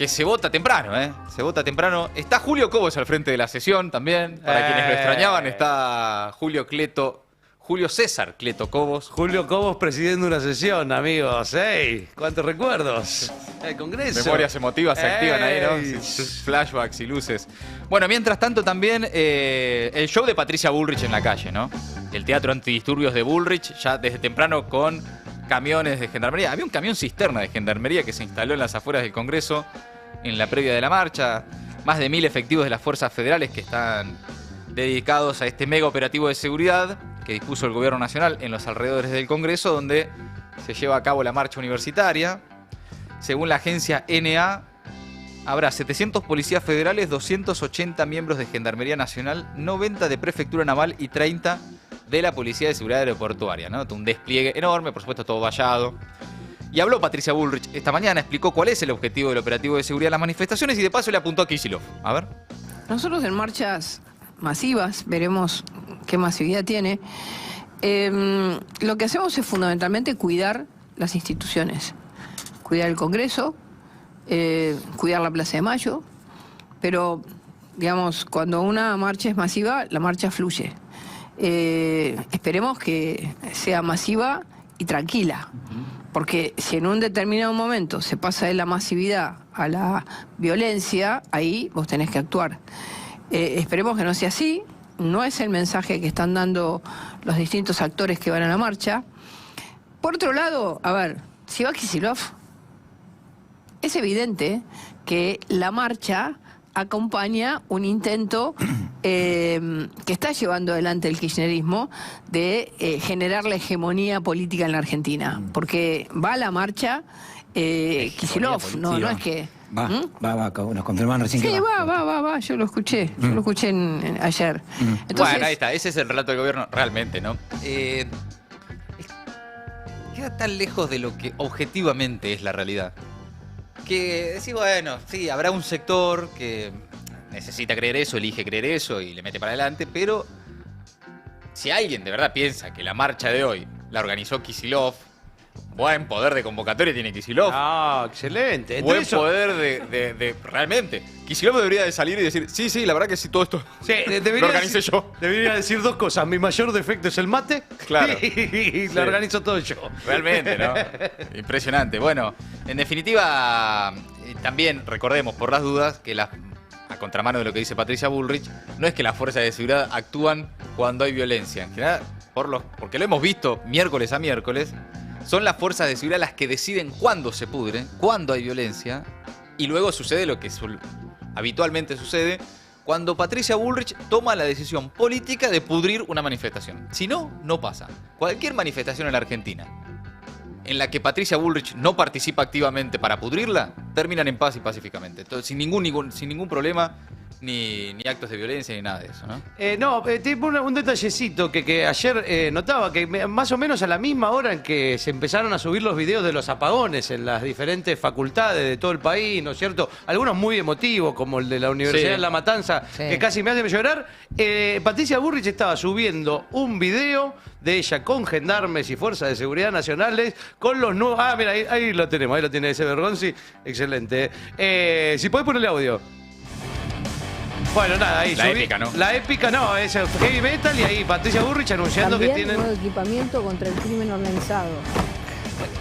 se vota temprano, ¿eh? Se vota temprano. Está Julio Cobos al frente de la sesión también. Para quienes lo extrañaban, está Julio César Cleto Cobos. Julio Cobos presidiendo una sesión, amigos. ¡Ey! ¿Cuántos recuerdos? El Congreso. Memorias emotivas se activan ahí, ¿no? Ey. Sus flashbacks y luces. Bueno, mientras tanto también el show de Patricia Bullrich en la calle, ¿no? El teatro antidisturbios de Bullrich, ya desde temprano con camiones de gendarmería. Había un camión cisterna de gendarmería que se instaló en las afueras del Congreso en la previa de la marcha. Más de 1000 efectivos de las fuerzas federales que están dedicados a este mega operativo de seguridad que dispuso el Gobierno Nacional en los alrededores del Congreso, donde se lleva a cabo la marcha universitaria. Según la agencia NA, habrá 700 policías federales, 280 miembros de Gendarmería Nacional, 90 de Prefectura Naval y 30 de la Policía de Seguridad Aeroportuaria, ¿no? Un despliegue enorme, por supuesto todo vallado. Y habló Patricia Bullrich esta mañana, explicó cuál es el objetivo del operativo de seguridad de las manifestaciones y de paso le apuntó a Kicillof. A ver. Nosotros en marchas masivas, veremos qué masividad tiene, lo que hacemos es fundamentalmente cuidar las instituciones, cuidar el Congreso, cuidar la Plaza de Mayo, pero, digamos, cuando una marcha es masiva, la marcha fluye. Esperemos que sea masiva y tranquila, porque si en un determinado momento se pasa de la masividad a la violencia, ahí vos tenés que actuar. Esperemos que no sea así. No es el mensaje que están dando los distintos actores que van a la marcha. Por otro lado, a ver, si va Kicillof, es evidente que la marcha acompaña un intento que está llevando adelante el kirchnerismo de generar la hegemonía política en la Argentina. Porque va a la marcha Kicillof, no es que... Va, nos confirmaron recién que va. Va, yo lo escuché, ayer. Entonces, bueno, ahí está, ese es el relato del gobierno realmente, ¿no? Queda tan lejos de lo que objetivamente es la realidad. Que decís, bueno, sí, habrá un sector que necesita creer eso, elige creer eso y le mete para adelante, pero si alguien de verdad piensa que la marcha de hoy la organizó Kicillof, buen poder de convocatoria tiene Kicillof. Ah, excelente. Buen poder de realmente. Kicillof debería de salir y decir, sí, la verdad que sí, todo esto lo organicé yo. Debería decir dos cosas. Mi mayor defecto es el mate. Claro. Y lo organizo todo yo. Realmente, ¿no? Impresionante. Bueno, en definitiva, también recordemos, por las dudas, que a contramano de lo que dice Patricia Bullrich, no es que las fuerzas de seguridad actúan cuando hay violencia. En general, porque lo hemos visto miércoles a miércoles, son las fuerzas de seguridad las que deciden cuándo se pudre, cuándo hay violencia, y luego sucede lo que habitualmente sucede cuando Patricia Bullrich toma la decisión política de pudrir una manifestación. Si no, no pasa. Cualquier manifestación en la Argentina en la que Patricia Bullrich no participa activamente para pudrirla, terminan en paz y pacíficamente. Entonces, sin ningún problema, ni actos de violencia, ni nada de eso, ¿no? Tipo un detallecito que ayer notaba, que más o menos a la misma hora en que se empezaron a subir los videos de los apagones en las diferentes facultades de todo el país, ¿no es cierto? Algunos muy emotivos, como el de la Universidad de La Matanza, que casi me hacen llorar. Patricia Bullrich estaba subiendo un video de ella con gendarmes y fuerzas de seguridad nacionales con los nuevos... Ah, mira, ahí lo tenemos, ahí lo tiene ese Bergonzi. Excelente. Si podés ponerle audio. Bueno, nada, ahí La épica, ¿no? La épica, no, es heavy metal y ahí Patricia Bullrich anunciando también que tienen... nuevo equipamiento contra el crimen organizado.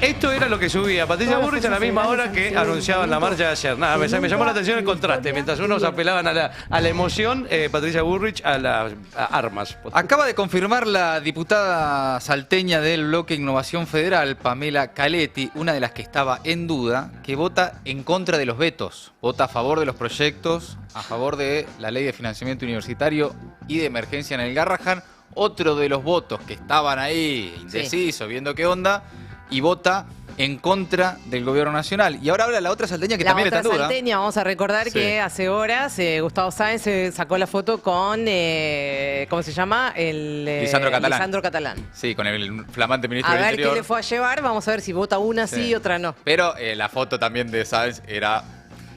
Esto era lo que subía Patricia Bullrich a la misma hora que anunciaban la marcha de ayer. Nada, me llamó la atención el contraste. Mientras unos apelaban a la emoción, Patricia Bullrich a las armas. Acaba de confirmar la diputada salteña del bloque Innovación Federal, Pamela Caletti, una de las que estaba en duda, que vota en contra de los vetos. Vota a favor de los proyectos, a favor de la ley de financiamiento universitario y de emergencia en el Garrahan. Otro de los votos que estaban ahí indecisos, viendo qué onda, y vota en contra del gobierno nacional. Y ahora habla la otra salteña que también está en duda. La otra salteña, vamos a recordar que hace horas Gustavo Sáenz sacó la foto con, ¿cómo se llama? Lisandro Catalán. Sí, con el flamante ministro del Interior. A ver qué le fue a llevar, vamos a ver si vota una sí y otra no. Pero la foto también de Sáenz era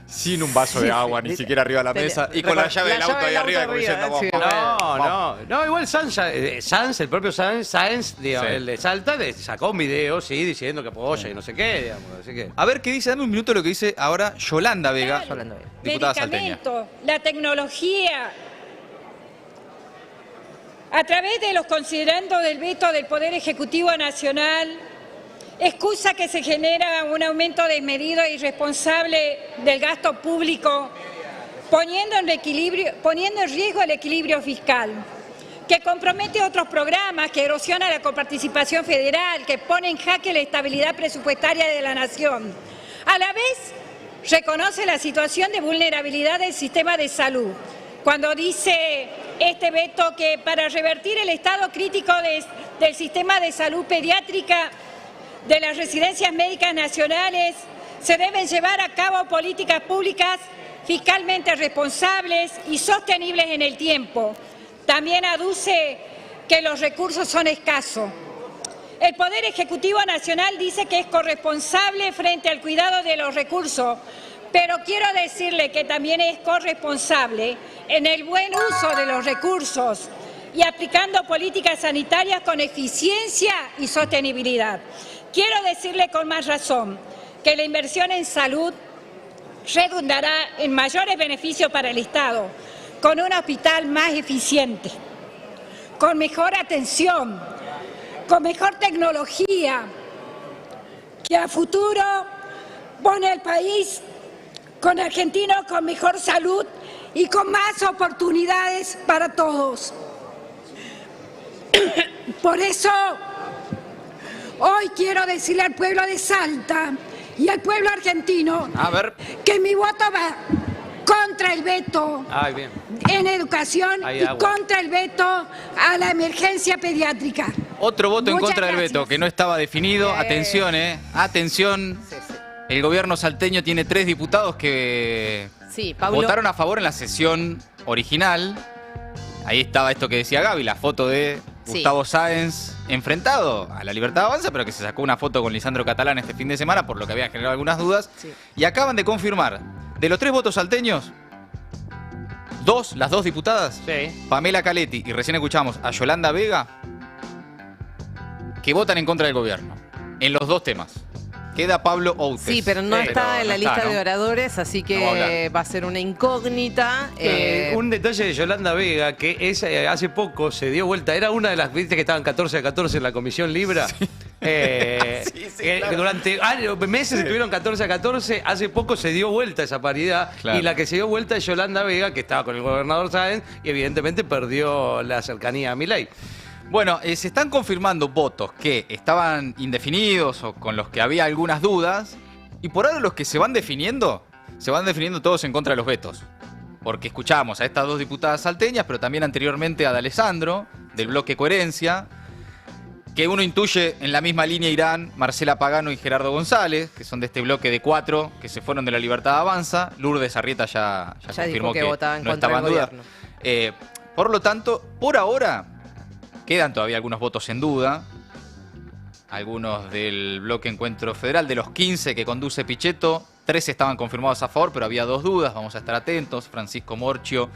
sin un vaso de agua, ni siquiera arriba de la mesa, y con la llave del auto ahí arriba, como diciendo, no, igual Sanz, el propio Sáenz, digamos, el de Salta, sacó un video, diciendo que apoya y no sé qué, digamos, así que... A ver, ¿qué dice? Dame un minuto lo que dice ahora Yolanda Vega, diputada salteña. La tecnología, a través de los considerandos del veto del Poder Ejecutivo Nacional, excusa que se genera un aumento desmedido e irresponsable del gasto público, poniendo en riesgo el equilibrio fiscal, que compromete otros programas, que erosiona la coparticipación federal, que pone en jaque la estabilidad presupuestaria de la nación. A la vez, reconoce la situación de vulnerabilidad del sistema de salud, cuando dice este veto que para revertir el estado crítico del sistema de salud pediátrica de las residencias médicas nacionales se deben llevar a cabo políticas públicas fiscalmente responsables y sostenibles en el tiempo. También aduce que los recursos son escasos. El Poder Ejecutivo Nacional dice que es corresponsable frente al cuidado de los recursos, pero quiero decirle que también es corresponsable en el buen uso de los recursos y aplicando políticas sanitarias con eficiencia y sostenibilidad. Quiero decirle con más razón que la inversión en salud redundará en mayores beneficios para el Estado, con un hospital más eficiente, con mejor atención, con mejor tecnología, que a futuro pone al país con argentinos con mejor salud y con más oportunidades para todos. Por eso, hoy quiero decirle al pueblo de Salta y al pueblo argentino que mi voto va contra el veto en educación y contra el veto a la emergencia pediátrica. Otro voto en Muchas contra del gracias. veto, que no estaba definido. Atención, atención. El gobierno salteño tiene 3 diputados que Pablo. votaron a favor en la sesión original. Ahí estaba esto que decía Gaby, la foto de Gustavo Sáenz enfrentado a la Libertad Avanza, pero que se sacó una foto con Lisandro Catalán este fin de semana, por lo que había generado algunas dudas. Y acaban de confirmar, de los 3 votos salteños, las dos diputadas, Pamela Caletti y recién escuchamos a Yolanda Vega, que votan en contra del gobierno, en los 2 temas. Queda Pablo Outes. Sí, pero no está en la lista de oradores, así que va a ser una incógnita. Un detalle de Yolanda Vega, que es, hace poco se dio vuelta, era una de las, viste que estaban 14-14 en la Comisión Libra. Claro. Durante meses estuvieron 14-14, hace poco se dio vuelta esa paridad, y la que se dio vuelta es Yolanda Vega, que estaba con el gobernador Sáenz y evidentemente perdió la cercanía a Milei. Bueno, se están confirmando votos que estaban indefinidos o con los que había algunas dudas, y por ahora los que se van definiendo todos en contra de los vetos. Porque escuchamos a estas 2 diputadas salteñas, pero también anteriormente a D'Alessandro, del bloque Coherencia, que uno intuye en la misma línea irán Marcela Pagano y Gerardo González, que son de este bloque de 4 que se fueron de la Libertad Avanza. Lourdes Arrieta ya confirmó dijo que votaba en no contra estaba en del duda. gobierno. Por lo tanto, por ahora quedan todavía algunos votos en duda. Algunos del bloque Encuentro Federal, de los 15 que conduce Pichetto, 13 estaban confirmados a favor, pero había 2 dudas. Vamos a estar atentos. Francisco Morchio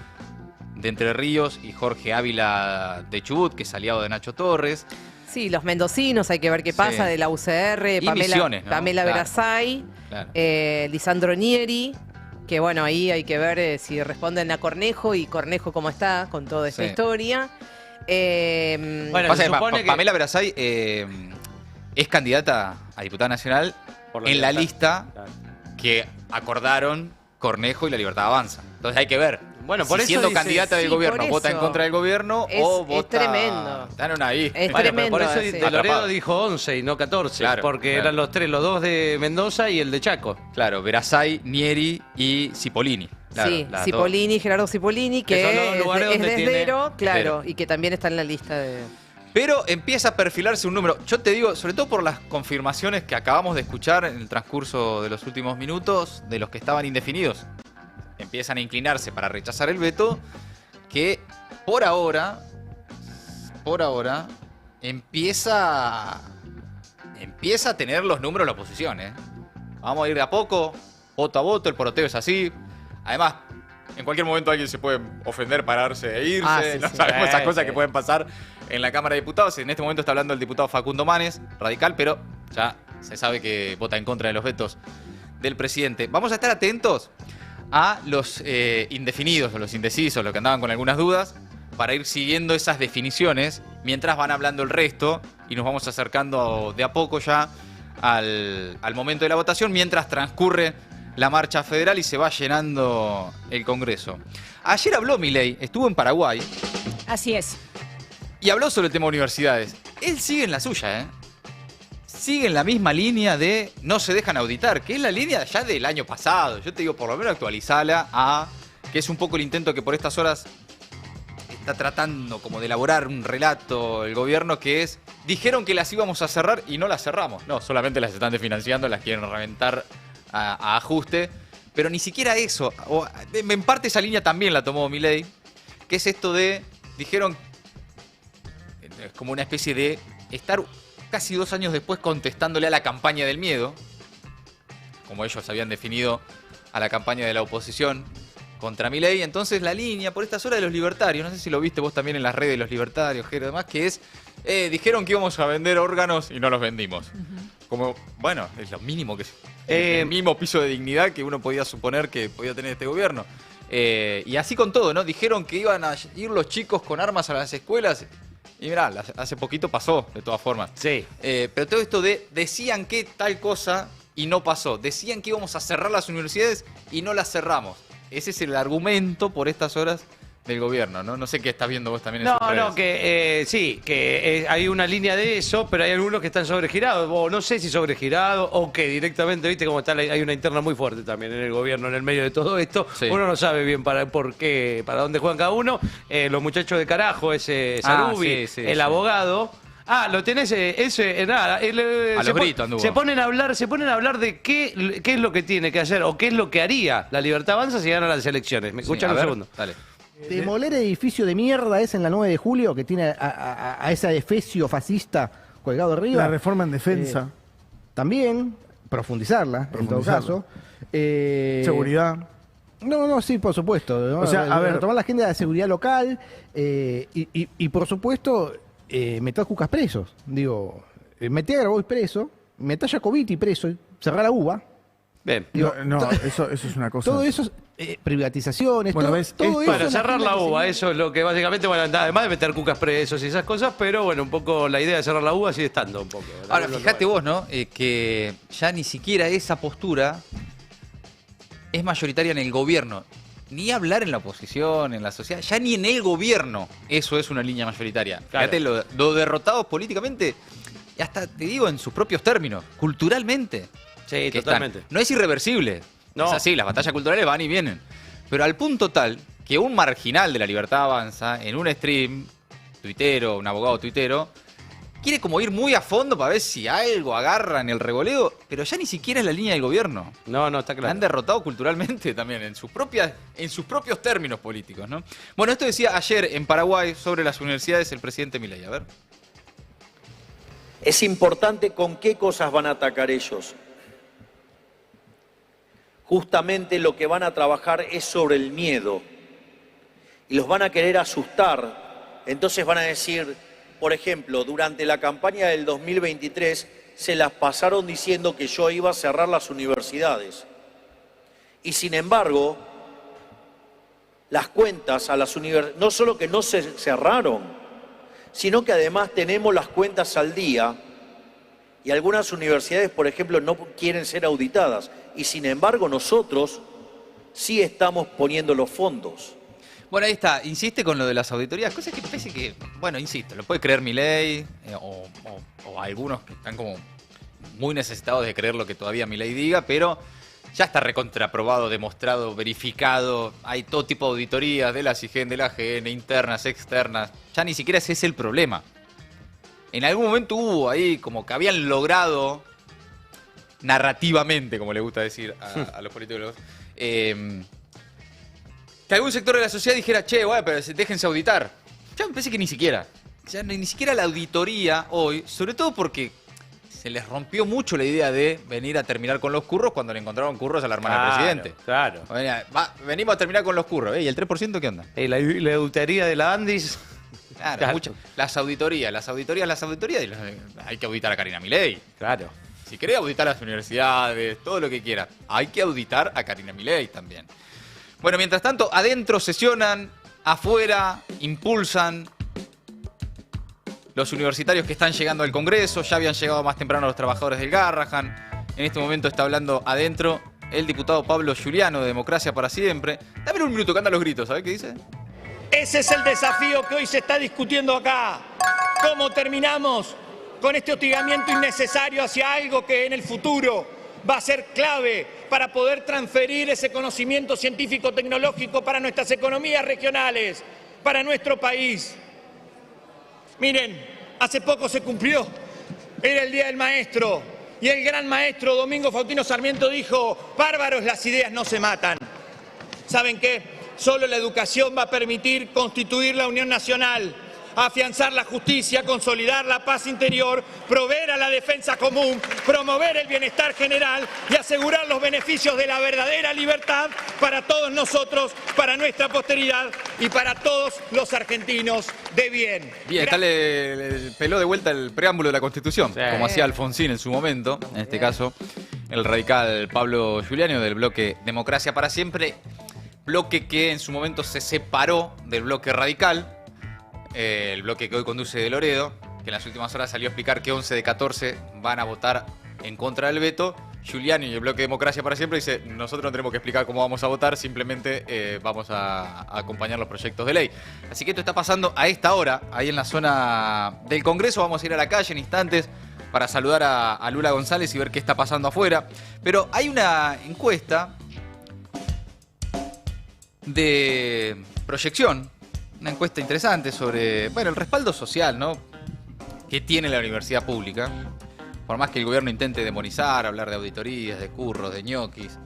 de Entre Ríos y Jorge Ávila de Chubut, que es aliado de Nacho Torres. Sí, los mendocinos, hay que ver qué pasa, de la UCR, Y Misiones, ¿no? Pamela Claro. Verasay, Lisandro Nieri, que bueno, ahí hay que ver si responden a Cornejo y Cornejo cómo está con toda esta historia. Pasa que Pamela Verasay es candidata a diputada nacional en la lista que acordaron Cornejo y la Libertad Avanza. Entonces hay que ver. Bueno, por si eso siendo dice- candidata del sí, gobierno por vota en eso. contra del gobierno o vota... Es tremendo. Están ahí. Es Bueno, tremendo. pero por eso ese. De Loredo Atrapado. dijo 11 y no 14, Claro, porque claro. eran los 3, los 2 de Mendoza y el de Chaco. Claro, Verasay, Nieri y Cipollini. Claro, Sí, las Cipollini, Gerardo Cipollini, Que son los que lugares es donde desdero, tiene- claro, y que también está en la lista de... Pero empieza a perfilarse un número. Yo te digo, sobre todo por las confirmaciones que acabamos de escuchar en el transcurso de los últimos minutos, de los que estaban indefinidos, empiezan a inclinarse para rechazar el veto, que por ahora, empieza a tener los números la oposición, ¿eh? Vamos a ir de a poco, voto a voto, el poroteo es así. Además, en cualquier momento alguien se puede ofender, pararse e irse. No sabemos esas cosas que pueden pasar en la Cámara de Diputados. En este momento está hablando el diputado Facundo Manes, radical, pero ya se sabe que vota en contra de los vetos del presidente. Vamos a estar atentos a los indefinidos o los indecisos, los que andaban con algunas dudas, para ir siguiendo esas definiciones mientras van hablando el resto y nos vamos acercando de a poco ya al momento de la votación, mientras transcurre la marcha federal y se va llenando el Congreso. Ayer habló Milei, estuvo en Paraguay Así es. y habló sobre el tema universidades. Él sigue en la suya, ¿eh? Sigue en la misma línea de no se dejan auditar, que es la línea ya del año pasado. Yo te digo, por lo menos actualizala a, que es un poco el intento que por estas horas está tratando como de elaborar un relato el gobierno, que es, dijeron que las íbamos a cerrar y no las cerramos. No, solamente las están desfinanciando, las quieren reventar a ajuste, pero ni siquiera eso. En parte esa línea también la tomó Milei, que es esto de, dijeron, es como una especie de estar casi 2 años después contestándole a la campaña del miedo, como ellos habían definido a la campaña de la oposición contra Milei. Entonces la línea por estas horas de los libertarios, no sé si lo viste vos también en las redes de los libertarios, Jero, demás, que es, dijeron que íbamos a vender órganos y no los vendimos. Como, bueno, es lo mínimo que el mínimo piso de dignidad que uno podía suponer que podía tener este gobierno. Y así con todo, ¿no? Dijeron que iban a ir los chicos con armas a las escuelas. Y mirá, hace poquito pasó, de todas formas. Sí. Pero todo esto de, decían que tal cosa y no pasó. Decían que íbamos a cerrar las universidades y no las cerramos. ese es el argumento por estas horas del gobierno, ¿no? No sé qué estás viendo vos también en No, sus redes. no, que sí, que hay una línea de eso, pero hay algunos que están sobregirados, o no sé si sobregirados, o que directamente, viste cómo está, hay una interna muy fuerte también en el gobierno, en el medio de todo esto. Sí. Uno no sabe bien por qué, para dónde juegan cada uno. Los muchachos de carajo, ese Sarubi, el abogado. Ah, lo tenés, nada. A los gritos anduvo. Se ponen a hablar de qué es lo que tiene que hacer, o qué es lo que haría la Libertad Avanza si gana las elecciones. ¿Me escuchan un segundo? Dale. Demoler edificio de mierda es en la 9 de julio, que tiene a ese efesio fascista colgado arriba. La reforma en defensa. También, profundizarla, en todo caso. Seguridad. No, sí, por supuesto, ¿no? O sea, a ver, retomar la agenda de la seguridad local y por supuesto, meter a Cucas presos. Digo, meter a Grabois preso, meter a Jacobiti preso, cerrar la UBA. Bien. Digo, eso es una cosa. Todo eso, privatizaciones, bueno, todo eso. Para cerrar la UBA, eso es lo que básicamente, bueno, además de meter Cucas presos y esas cosas, pero bueno, un poco la idea de cerrar la UBA sigue estando un poco. Ahora, fíjate vos, ¿no? Que ya ni siquiera esa postura es mayoritaria en el gobierno. Ni hablar en la oposición, en la sociedad, ya ni en el gobierno eso es una línea mayoritaria. Claro. Fíjate lo derrotados políticamente, y hasta te digo en sus propios términos, culturalmente. Sí, que totalmente. No es irreversible. No. Es así, las batallas culturales van y vienen. Pero al punto tal que un marginal de la Libertad Avanza, en un stream, tuitero, un abogado tuitero, quiere como ir muy a fondo para ver si algo agarra en el revoleo, pero ya ni siquiera es la línea del gobierno. No, está claro. La han derrotado culturalmente también, en sus propios términos políticos, ¿no? Bueno, esto decía ayer en Paraguay sobre las universidades el presidente Milei. A ver. Es importante con qué cosas van a atacar ellos. Justamente lo que van a trabajar es sobre el miedo. Y los van a querer asustar. Entonces van a decir, por ejemplo, durante la campaña del 2023 se las pasaron diciendo que yo iba a cerrar las universidades. Y sin embargo, las cuentas a las universidades, no solo que no se cerraron, sino que además tenemos las cuentas al día. Y algunas universidades, por ejemplo, no quieren ser auditadas. Y sin embargo, nosotros sí estamos poniendo los fondos. Bueno, ahí está. Insiste con lo de las auditorías. Cosas que parece que, bueno, insisto, lo puede creer Milei o algunos que están como muy necesitados de creer lo que todavía Milei diga, pero ya está recontraprobado, demostrado, verificado. Hay todo tipo de auditorías de la SIGEN, de la AGN, internas, externas. Ya ni siquiera ese es el problema. En algún momento hubo ahí como que habían logrado narrativamente, como le gusta decir a los políticos, que algún sector de la sociedad dijera, che, bueno, pero déjense auditar. Ya me parece que ni siquiera. Ya ni siquiera la auditoría hoy, sobre todo porque se les rompió mucho la idea de venir a terminar con los curros cuando le encontraron curros a la hermana del presidente. Claro. Venimos a terminar con los curros. ¿Y el 3% qué onda? La auditoría de la Andis. Claro. Las auditorías, y hay que auditar a Karina Milei. Claro. Si querés auditar a las universidades, todo lo que quiera, hay que auditar a Karina Milei también. Bueno, mientras tanto, adentro sesionan, afuera impulsan los universitarios que están llegando al Congreso. Ya habían llegado más temprano los trabajadores del Garrahan. En este momento está hablando adentro el diputado Pablo Giuliano de Democracia para Siempre. Dame un minuto, que andan los gritos, ¿sabés qué dice? Ese es el desafío que hoy se está discutiendo acá. ¿Cómo terminamos con este hostigamiento innecesario hacia algo que en el futuro va a ser clave para poder transferir ese conocimiento científico-tecnológico para nuestras economías regionales, para nuestro país? Miren, hace poco se cumplió, era el Día del Maestro, y el gran maestro Domingo Faustino Sarmiento dijo, bárbaros, las ideas no se matan. ¿Saben qué? Solo la educación va a permitir constituir la unión nacional, afianzar la justicia, consolidar la paz interior, proveer a la defensa común, promover el bienestar general y asegurar los beneficios de la verdadera libertad para todos nosotros, para nuestra posteridad y para todos los argentinos de bien. Bien, está le peló de vuelta el preámbulo de la Constitución, como hacía Alfonsín en su momento, en este caso el radical Pablo Giuliano del bloque Democracia para Siempre. Bloque que en su momento se separó del bloque radical, el bloque que hoy conduce de Loredo, que en las últimas horas salió a explicar que 11 de 14 van a votar en contra del veto, Giuliani y el Bloque Democracia para Siempre dice, nosotros no tenemos que explicar cómo vamos a votar, simplemente vamos a acompañar los proyectos de ley. Así que esto está pasando a esta hora, ahí en la zona del Congreso. Vamos a ir a la calle en instantes para saludar a Lula González y ver qué está pasando afuera. Pero hay una encuesta de proyección, una encuesta interesante sobre, bueno, el respaldo social, ¿no?, que tiene la universidad pública. Por más que el gobierno intente demonizar, hablar de auditorías, de curros, de ñoquis,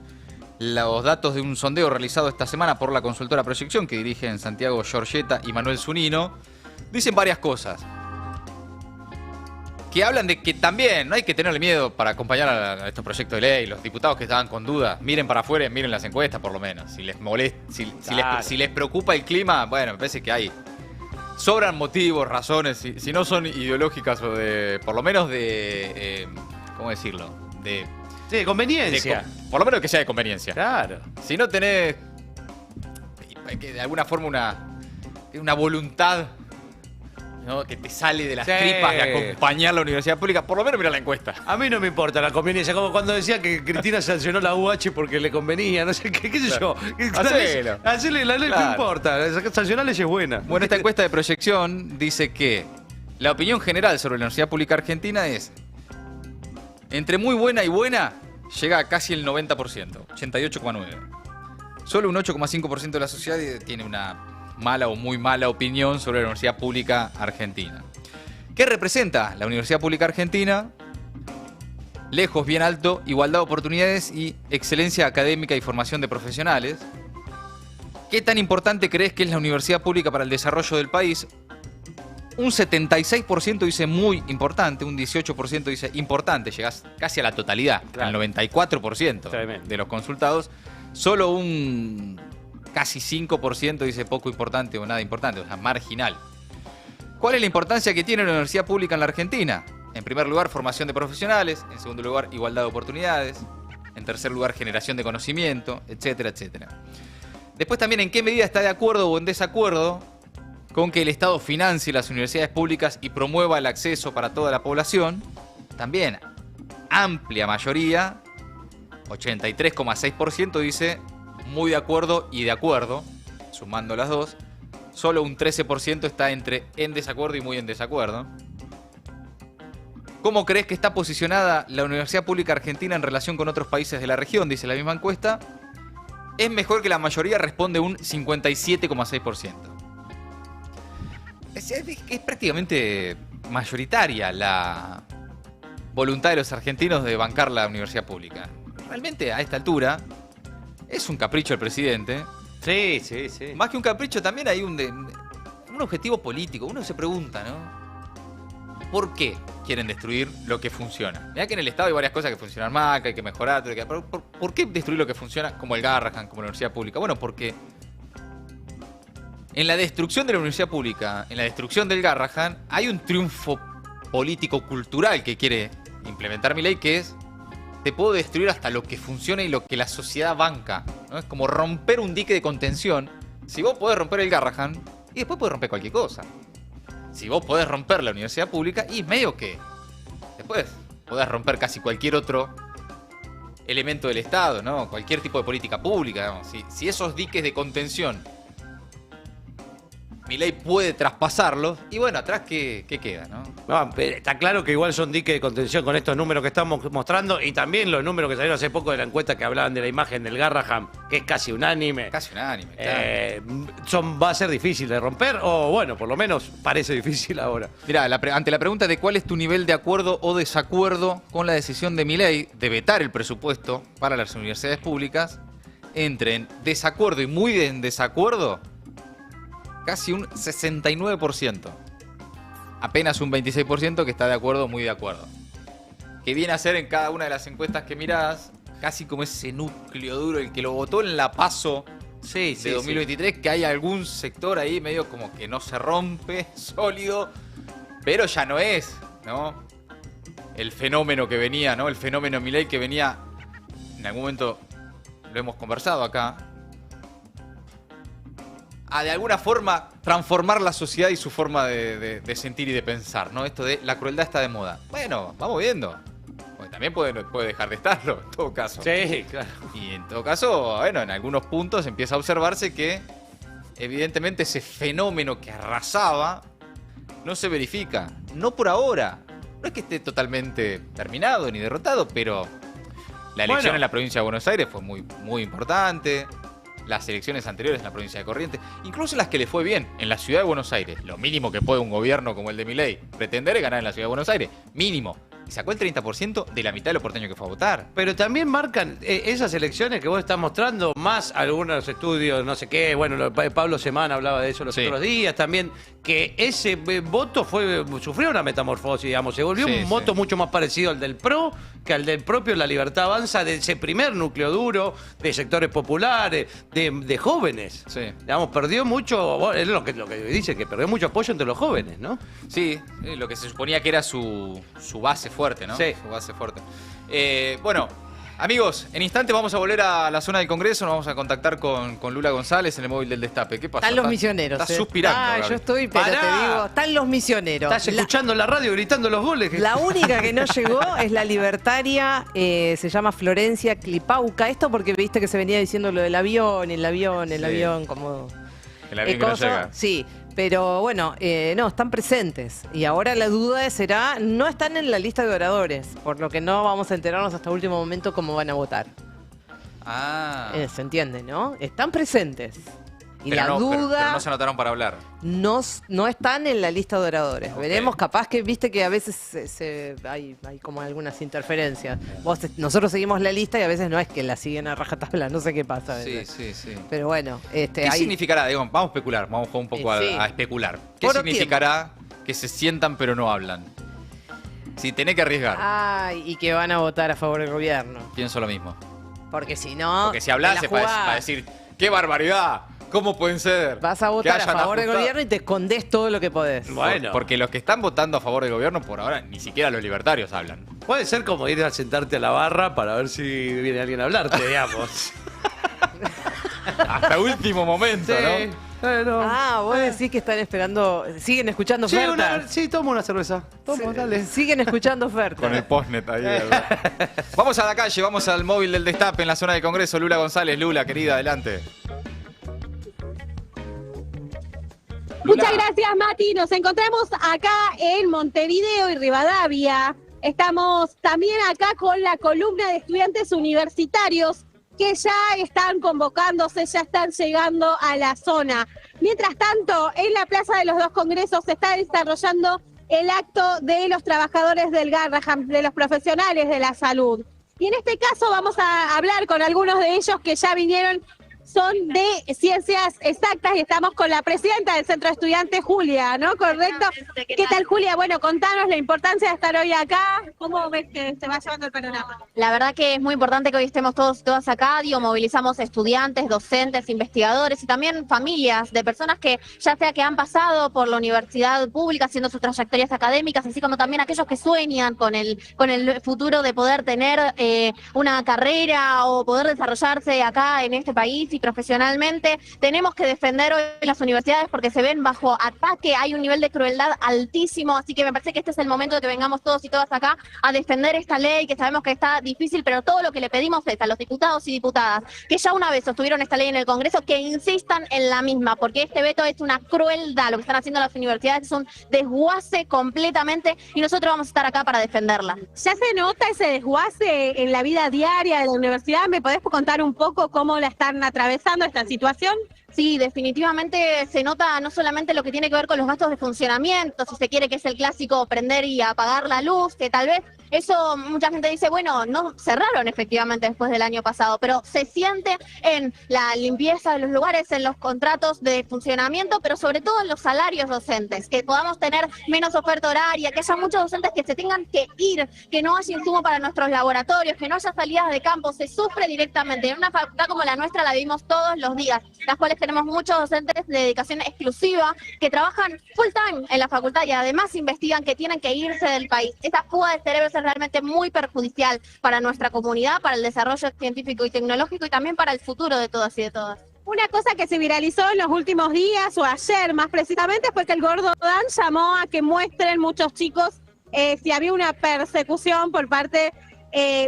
los datos de un sondeo realizado esta semana por la consultora Proyección, que dirigen Santiago Giorgetta y Manuel Zunino, dicen varias cosas. Que hablan de que también no hay que tenerle miedo para acompañar a estos proyectos de ley. Los diputados que estaban con dudas, miren para afuera y miren las encuestas por lo menos. Si les molesta, si les preocupa el clima, bueno, me parece que hay. Sobran motivos, razones, si no son ideológicas o de, por lo menos de, ¿cómo decirlo? Sí, de conveniencia. Por lo menos que sea de conveniencia. Claro. Si no tenés, de alguna forma, una voluntad, ¿no?, que te sale de las tripas de acompañar la universidad pública, por lo menos mira la encuesta. A mí no me importa la conveniencia, como cuando decía que Cristina sancionó la UH porque le convenía, no sé qué sé yo. Hacele la ley, no importa, sancionar ley es buena. Bueno, esta encuesta de Proyección dice que la opinión general sobre la Universidad Pública Argentina es, entre muy buena y buena, llega a casi el 90%, 88,9%. Solo un 8,5% de la sociedad tiene una mala o muy mala opinión sobre la Universidad Pública Argentina. ¿Qué representa la Universidad Pública Argentina? Lejos, bien alto, igualdad de oportunidades y excelencia académica y formación de profesionales. ¿Qué tan importante crees que es la universidad pública para el desarrollo del país? Un 76% dice muy importante, un 18% dice importante, llegás casi a la totalidad, al 94% de los consultados. Solo un casi 5% dice poco importante o nada importante, o sea, marginal. ¿Cuál es la importancia que tiene la universidad pública en la Argentina? En primer lugar, formación de profesionales. En segundo lugar, igualdad de oportunidades. En tercer lugar, generación de conocimiento, etcétera, etcétera. Después también, ¿en qué medida está de acuerdo o en desacuerdo con que el Estado financie las universidades públicas y promueva el acceso para toda la población? También, amplia mayoría, 83,6% dice muy de acuerdo y de acuerdo, sumando las dos. Solo un 13% está entre en desacuerdo y muy en desacuerdo. ¿Cómo crees que está posicionada la Universidad Pública Argentina en relación con otros países de la región? Dice la misma encuesta. Es mejor que la mayoría, responde un 57,6%. Es prácticamente mayoritaria la voluntad de los argentinos de bancar la universidad pública. Realmente, a esta altura, es un capricho del presidente. Sí. Más que un capricho, también hay un objetivo político. Uno se pregunta, ¿no? ¿Por qué quieren destruir lo que funciona? Mirá que en el Estado hay varias cosas que funcionan mal, que hay que mejorar. Pero ¿por qué destruir lo que funciona como el Garrahan, como la universidad pública? Bueno, porque en la destrucción de la universidad pública, en la destrucción del Garrahan, hay un triunfo político-cultural que quiere implementar Milei, que es: te puedo destruir hasta lo que funciona y lo que la sociedad banca, ¿no? Es como romper un dique de contención. Si vos podés romper el Garrahan, y después podés romper cualquier cosa. Si vos podés romper la universidad pública, y medio que después podés romper casi cualquier otro elemento del Estado, ¿no? Cualquier tipo de política pública, ¿no? Si esos diques de contención Milei puede traspasarlos, y bueno, atrás, ¿qué queda, no? No, está claro que igual son diques de contención con estos números que estamos mostrando, y también los números que salieron hace poco de la encuesta que hablaban de la imagen del Garrahan, que es casi unánime. Casi unánime, claro. ¿Va a ser difícil de romper? O bueno, por lo menos parece difícil ahora. Mirá, ante la pregunta de cuál es tu nivel de acuerdo o desacuerdo con la decisión de Milei de vetar el presupuesto para las universidades públicas, entre en desacuerdo y muy en desacuerdo, casi un 69%. Apenas un 26% que está de acuerdo o muy de acuerdo. Que viene a ser en cada una de las encuestas que mirás, casi como ese núcleo duro, el que lo votó en la PASO de 2023, que hay algún sector ahí medio como que no se rompe, sólido, pero ya no es, ¿no? El fenómeno que venía, ¿no? El fenómeno Milei que venía, en algún momento lo hemos conversado acá, a de alguna forma transformar la sociedad y su forma de sentir y de pensar, ¿no? Esto de la crueldad está de moda. Bueno, vamos viendo. Porque también puede dejar de estarlo, en todo caso. Sí, claro. Y en todo caso, bueno, en algunos puntos empieza a observarse que evidentemente ese fenómeno que arrasaba no se verifica. No por ahora. No es que esté totalmente terminado ni derrotado, pero la elección en la provincia de Buenos Aires fue muy importante. Las elecciones anteriores en la provincia de Corrientes, incluso las que le fue bien en la ciudad de Buenos Aires. Lo mínimo que puede un gobierno como el de Milei pretender es ganar en la ciudad de Buenos Aires. Mínimo. Y sacó el 30% de la mitad de los porteños que fue a votar. Pero también marcan esas elecciones que vos estás mostrando, más algunos estudios, no sé qué, bueno, Pablo Semana hablaba de eso los otros días también, que ese voto sufrió una metamorfosis, digamos, se volvió un voto mucho más parecido al del PRO que al del propio La Libertad Avanza, de ese primer núcleo duro, de sectores populares, de jóvenes. Sí. Digamos, perdió mucho, es lo que dice, que perdió mucho apoyo entre los jóvenes, ¿no? Sí, lo que se suponía que era su base fuerte, ¿no? Sí. Su base fuerte. Bueno, amigos, en instantes vamos a volver a la zona del Congreso, nos vamos a contactar con Lula González en el móvil del Destape. ¿Qué pasa? Están los misioneros. Estás suspirando. Gaby. Yo estoy, pero te digo, están los misioneros. Estás escuchando la radio gritando los goles. La única que no llegó es la libertaria, se llama Florencia Clipauca. Esto porque viste que se venía diciendo lo del avión, el avión, como... El avión que no llega. Sí. Pero bueno, no, están presentes. Y ahora la duda será, no están en la lista de oradores, por lo que no vamos a enterarnos hasta último momento cómo van a votar. Ah. Se entiende, ¿no? Están presentes. Y pero la no, duda... pero no se anotaron para hablar. No están en la lista de oradores. Okay. Veremos, capaz que viste que a veces hay como algunas interferencias. Nosotros seguimos la lista y a veces no es que la siguen a rajatabla, no sé qué pasa. Sí. Pero bueno, ¿Qué significará? Digo, vamos a especular, vamos a jugar un poco a especular. ¿Qué significará que se sientan pero no hablan? Si tenés que arriesgar. Ay, y que van a votar a favor del gobierno. Pienso lo mismo. Porque si no... Porque si hablas es para decir, ¡qué barbaridad! ¿Cómo pueden ser? Vas a votar a favor del gobierno y te escondés todo lo que podés. Bueno. Porque los que están votando a favor del gobierno por ahora, ni siquiera los libertarios hablan. Puede ser como ir a sentarte a la barra para ver si viene alguien a hablarte, digamos. Hasta último momento, sí. ¿no? Bueno, vos decís que están esperando, siguen escuchando ofertas. Sí, toma una cerveza. Toma, dale. Siguen escuchando ofertas. Con el postnet ahí. Vamos a la calle, vamos al móvil del Destape en la zona del Congreso. Lula González. Lula, querida, adelante. Muchas gracias, Mati. Nos encontramos acá en Montevideo y Rivadavia. Estamos también acá con la columna de estudiantes universitarios que ya están convocándose, ya están llegando a la zona. Mientras tanto, en la Plaza de los Dos Congresos se está desarrollando el acto de los trabajadores del Garrahan, de los profesionales de la salud. Y en este caso vamos a hablar con algunos de ellos que ya vinieron, son de Ciencias Exactas y estamos con la presidenta del Centro de Estudiantes, Julia, ¿no? ¿Correcto? ¿Qué tal, Julia? Bueno, contanos la importancia de estar hoy acá. ¿Cómo ves que se va llevando el panorama? La verdad que es muy importante que hoy estemos todos y todas acá. Movilizamos estudiantes, docentes, investigadores y también familias de personas que ya sea que han pasado por la universidad pública haciendo sus trayectorias académicas, así como también aquellos que sueñan con el futuro de poder tener una carrera o poder desarrollarse acá en este país y profesionalmente. Tenemos que defender hoy las universidades porque se ven bajo ataque, hay un nivel de crueldad altísimo, así que me parece que este es el momento de que vengamos todos y todas acá a defender esta ley, que sabemos que está difícil, pero todo lo que le pedimos es a los diputados y diputadas que ya una vez sostuvieron esta ley en el Congreso, que insistan en la misma, porque este veto es una crueldad, lo que están haciendo las universidades es un desguace completamente y nosotros vamos a estar acá para defenderla. ¿Ya se nota ese desguace en la vida diaria de la universidad? ¿Me podés contar un poco cómo la están atravesando esta situación? Sí, definitivamente se nota no solamente lo que tiene que ver con los gastos de funcionamiento, si se quiere, que es el clásico prender y apagar la luz, que tal vez eso mucha gente dice, bueno, no cerraron efectivamente después del año pasado, pero se siente en la limpieza de los lugares, en los contratos de funcionamiento, pero sobre todo en los salarios docentes, que podamos tener menos oferta horaria, que haya muchos docentes que se tengan que ir, que no haya insumo para nuestros laboratorios, que no haya salidas de campo, se sufre directamente. En una facultad como la nuestra la vivimos todos los días, las cuales tenemos muchos docentes de dedicación exclusiva que trabajan full time en la facultad y además investigan que tienen que irse del país. Esta fuga de cerebros es realmente muy perjudicial para nuestra comunidad, para el desarrollo científico y tecnológico y también para el futuro de todas y de todas. Una cosa que se viralizó en los últimos días o ayer más precisamente fue que el Gordo Dan llamó a que muestren muchos chicos si había una persecución por parte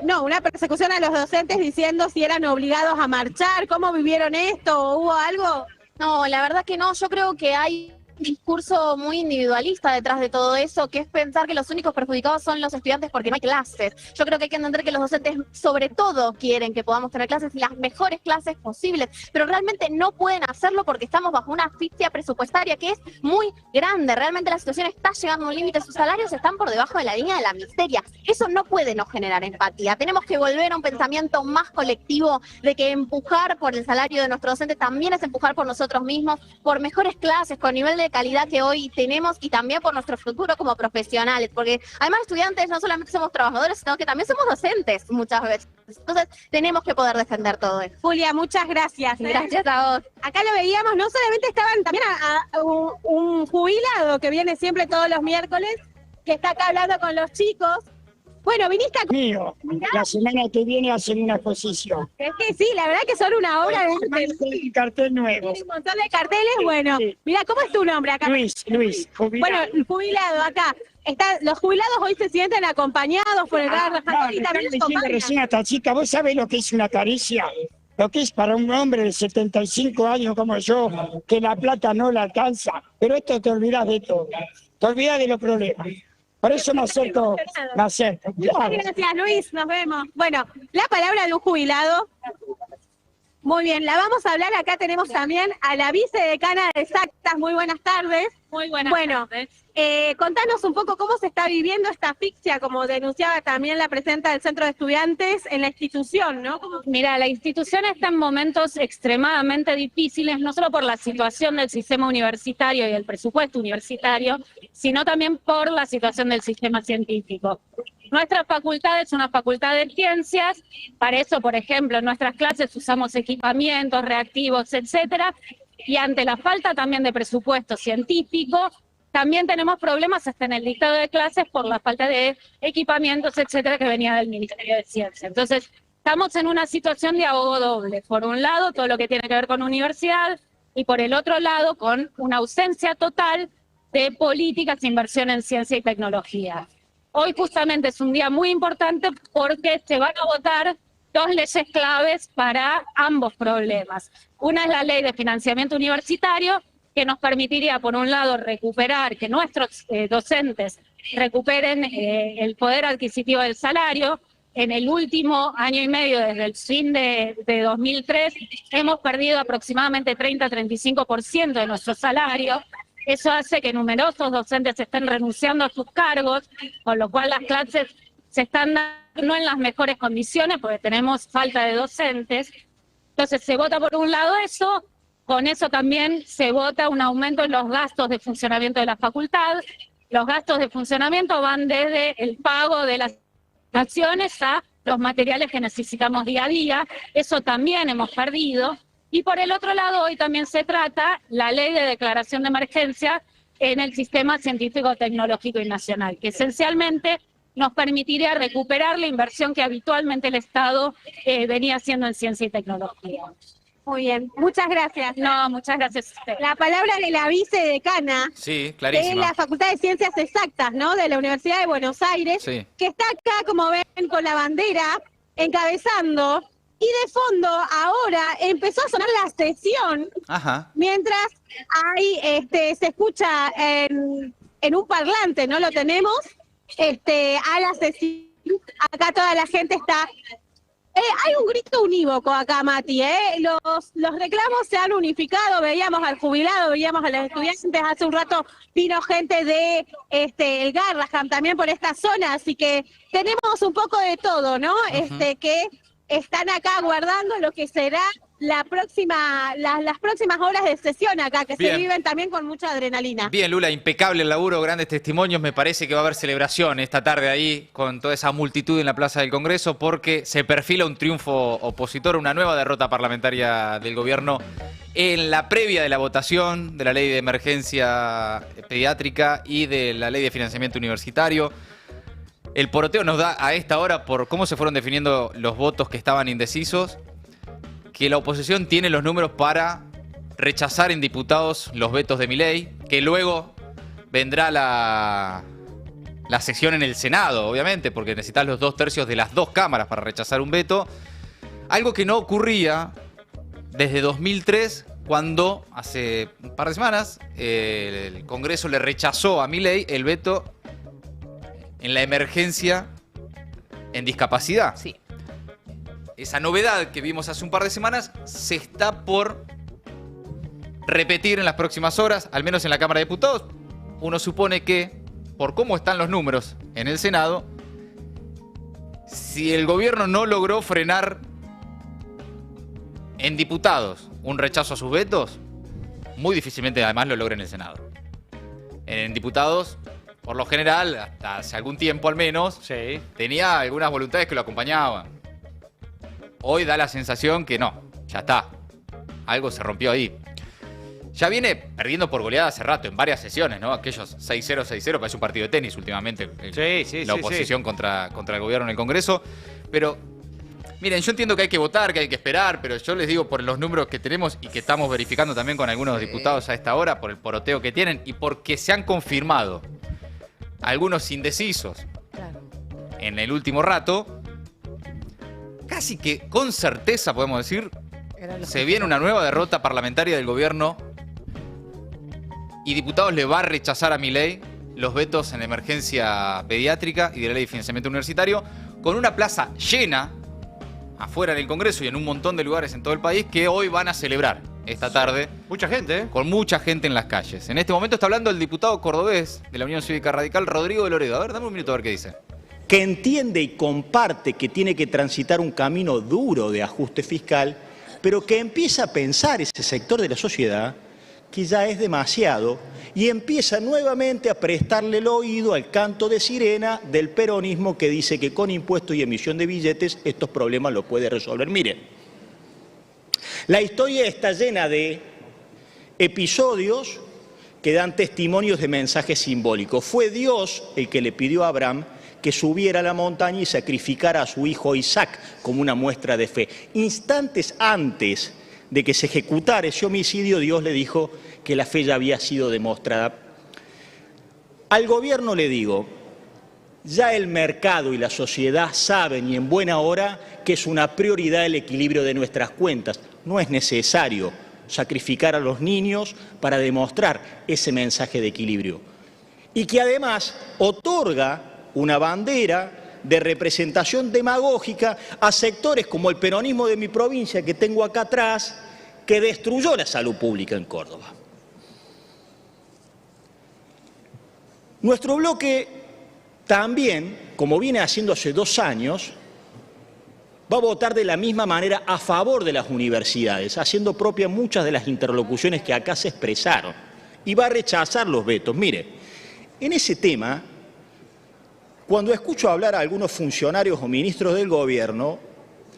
No, una persecución a los docentes diciendo si eran obligados a marchar, cómo vivieron esto, ¿hubo algo? No, la verdad que no, yo creo que hay un discurso muy individualista detrás de todo eso, que es pensar que los únicos perjudicados son los estudiantes porque no hay clases. Yo creo que hay que entender que los docentes sobre todo quieren que podamos tener clases y las mejores clases posibles, pero realmente no pueden hacerlo porque estamos bajo una asfixia presupuestaria que es muy grande. Realmente la situación está llegando a un límite, sus salarios están por debajo de la línea de la miseria. Eso no puede no generar empatía. Tenemos que volver a un pensamiento más colectivo de que empujar por el salario de nuestros docentes también es empujar por nosotros mismos, por mejores clases, con nivel de calidad que hoy tenemos y también por nuestro futuro como profesionales, porque además estudiantes no solamente somos trabajadores, sino que también somos docentes muchas veces. Entonces tenemos que poder defender todo eso. Julia, muchas gracias. Gracias a vos. Acá lo veíamos, no solamente estaban también a un jubilado que viene siempre todos los miércoles, que está acá hablando con los chicos. Bueno, viniste acá. Mío, la semana que viene hacen una exposición. Es que sí, la verdad que son una obra de arte. Un cartel nuevo. Un montón de carteles, bueno. Mira, ¿cómo es tu nombre acá? Luis, jubilado. Bueno, el jubilado acá. Los jubilados hoy se sienten acompañados por el Garra y también los acompañan. Recién a esta chica, ¿vos sabés lo que es una caricia? Lo que es para un hombre de 75 años como yo, que la plata no la alcanza. Pero esto te olvidás de todo. Te olvidás de los problemas. Por eso me acerco. Claro. Gracias, Luis. Nos vemos. Bueno, la palabra de un jubilado. Muy bien, la vamos a hablar. Acá tenemos también a la vicedecana de Exactas. Muy buenas tardes. Muy buenas tardes. Contanos un poco cómo se está viviendo esta asfixia, como denunciaba también la presidenta del Centro de Estudiantes en la institución, ¿no? Mira, la institución está en momentos extremadamente difíciles, no solo por la situación del sistema universitario y el presupuesto universitario, sino también por la situación del sistema científico. Nuestra facultad es una facultad de ciencias, para eso, por ejemplo, en nuestras clases usamos equipamientos, reactivos, etcétera, y ante la falta también de presupuesto científico, también tenemos problemas hasta en el dictado de clases por la falta de equipamientos, etcétera, que venía del Ministerio de Ciencia. Entonces, estamos en una situación de ahogo doble. Por un lado, todo lo que tiene que ver con universidad, y por el otro lado, con una ausencia total de políticas de inversión en ciencia y tecnología. Hoy justamente es un día muy importante porque se van a votar dos leyes claves para ambos problemas. Una es la ley de financiamiento universitario, que nos permitiría, por un lado, recuperar, que nuestros docentes recuperen el poder adquisitivo del salario. En el último año y medio, desde el fin de 2003, hemos perdido aproximadamente 30-35% de nuestro salario. Eso hace que numerosos docentes estén renunciando a sus cargos, con lo cual las clases se están dando no en las mejores condiciones porque tenemos falta de docentes. Entonces se vota por un lado eso, con eso también se vota un aumento en los gastos de funcionamiento de la facultad. Los gastos de funcionamiento van desde el pago de las acciones a los materiales que necesitamos día a día. Eso también hemos perdido. Y por el otro lado, hoy también se trata la ley de declaración de emergencia en el sistema científico, tecnológico y nacional, que esencialmente nos permitiría recuperar la inversión que habitualmente el Estado venía haciendo en ciencia y tecnología. Muy bien, muchas gracias. No, muchas gracias a usted. La palabra de la vicedecana sí, clarísima. de la Facultad de Ciencias Exactas, ¿no? De la Universidad de Buenos Aires, sí, que está acá, como ven, con la bandera, encabezando. Y de fondo, ahora empezó a sonar la sesión, ajá, mientras hay, se escucha en un parlante, ¿no? Lo tenemos, a la sesión, acá toda la gente está. Hay un grito unívoco acá, Mati, los reclamos se han unificado, veíamos al jubilado, veíamos a los estudiantes, hace un rato vino gente de el Garrahan también por esta zona, así que tenemos un poco de todo, ¿no? Que están acá aguardando lo que será las próximas horas de sesión acá, que bien, se viven también con mucha adrenalina. Bien, Lula, impecable el laburo, grandes testimonios. Me parece que va a haber celebración esta tarde ahí con toda esa multitud en la Plaza del Congreso porque se perfila un triunfo opositor, una nueva derrota parlamentaria del gobierno en la previa de la votación de la ley de emergencia pediátrica y de la ley de financiamiento universitario. El poroteo nos da a esta hora por cómo se fueron definiendo los votos que estaban indecisos, que la oposición tiene los números para rechazar en diputados los vetos de Milei, que luego vendrá la la sesión en el Senado, obviamente, porque necesitas los 2/3 de las dos cámaras para rechazar un veto. Algo que no ocurría desde 2003, cuando hace un par de semanas el Congreso le rechazó a Milei el veto en la emergencia en discapacidad. Sí. Esa novedad que vimos hace un par de semanas se está por repetir en las próximas horas, al menos en la Cámara de Diputados. Uno supone que, por cómo están los números en el Senado, si el gobierno no logró frenar en diputados un rechazo a sus vetos, muy difícilmente además lo logra en el Senado. En diputados, por lo general, hasta hace algún tiempo al menos, tenía algunas voluntades que lo acompañaban. Hoy da la sensación que no, ya está. Algo se rompió ahí. Ya viene perdiendo por goleada hace rato, en varias sesiones, ¿no? Aquellos 6-0, 6-0, parece un partido de tenis últimamente. La oposición contra el gobierno en el Congreso. Pero, miren, yo entiendo que hay que votar, que hay que esperar, pero yo les digo por los números que tenemos y que estamos verificando también con algunos diputados a esta hora, por el poroteo que tienen y porque se han confirmado algunos indecisos en el último rato, casi que con certeza podemos decir, se viene una nueva derrota parlamentaria del gobierno y diputados le va a rechazar a Milei los vetos en la emergencia pediátrica y de la ley de financiamiento universitario, con una plaza llena afuera en el Congreso y en un montón de lugares en todo el país que hoy van a celebrar esta tarde. Mucha gente, ¿eh? Con mucha gente en las calles. En este momento está hablando el diputado cordobés de la Unión Cívica Radical, Rodrigo de Loredo. A ver, dame un minuto a ver qué dice. Que entiende y comparte que tiene que transitar un camino duro de ajuste fiscal, pero que empieza a pensar ese sector de la sociedad que ya es demasiado y empieza nuevamente a prestarle el oído al canto de sirena del peronismo que dice que con impuestos y emisión de billetes estos problemas los puede resolver. Miren, la historia está llena de episodios que dan testimonios de mensajes simbólicos. Fue Dios el que le pidió a Abraham que subiera a la montaña y sacrificara a su hijo Isaac como una muestra de fe. Instantes antes de que se ejecutara ese homicidio, Dios le dijo que la fe ya había sido demostrada. Al gobierno le digo, ya el mercado y la sociedad saben y en buena hora que es una prioridad el equilibrio de nuestras cuentas. No es necesario sacrificar a los niños para demostrar ese mensaje de equilibrio. Y que además otorga una bandera de representación demagógica a sectores como el peronismo de mi provincia que tengo acá atrás, que destruyó la salud pública en Córdoba. Nuestro bloque también, como viene haciendo hace 2 años, va a votar de la misma manera a favor de las universidades, haciendo propias muchas de las interlocuciones que acá se expresaron, y va a rechazar los vetos. Mire, en ese tema, cuando escucho hablar a algunos funcionarios o ministros del gobierno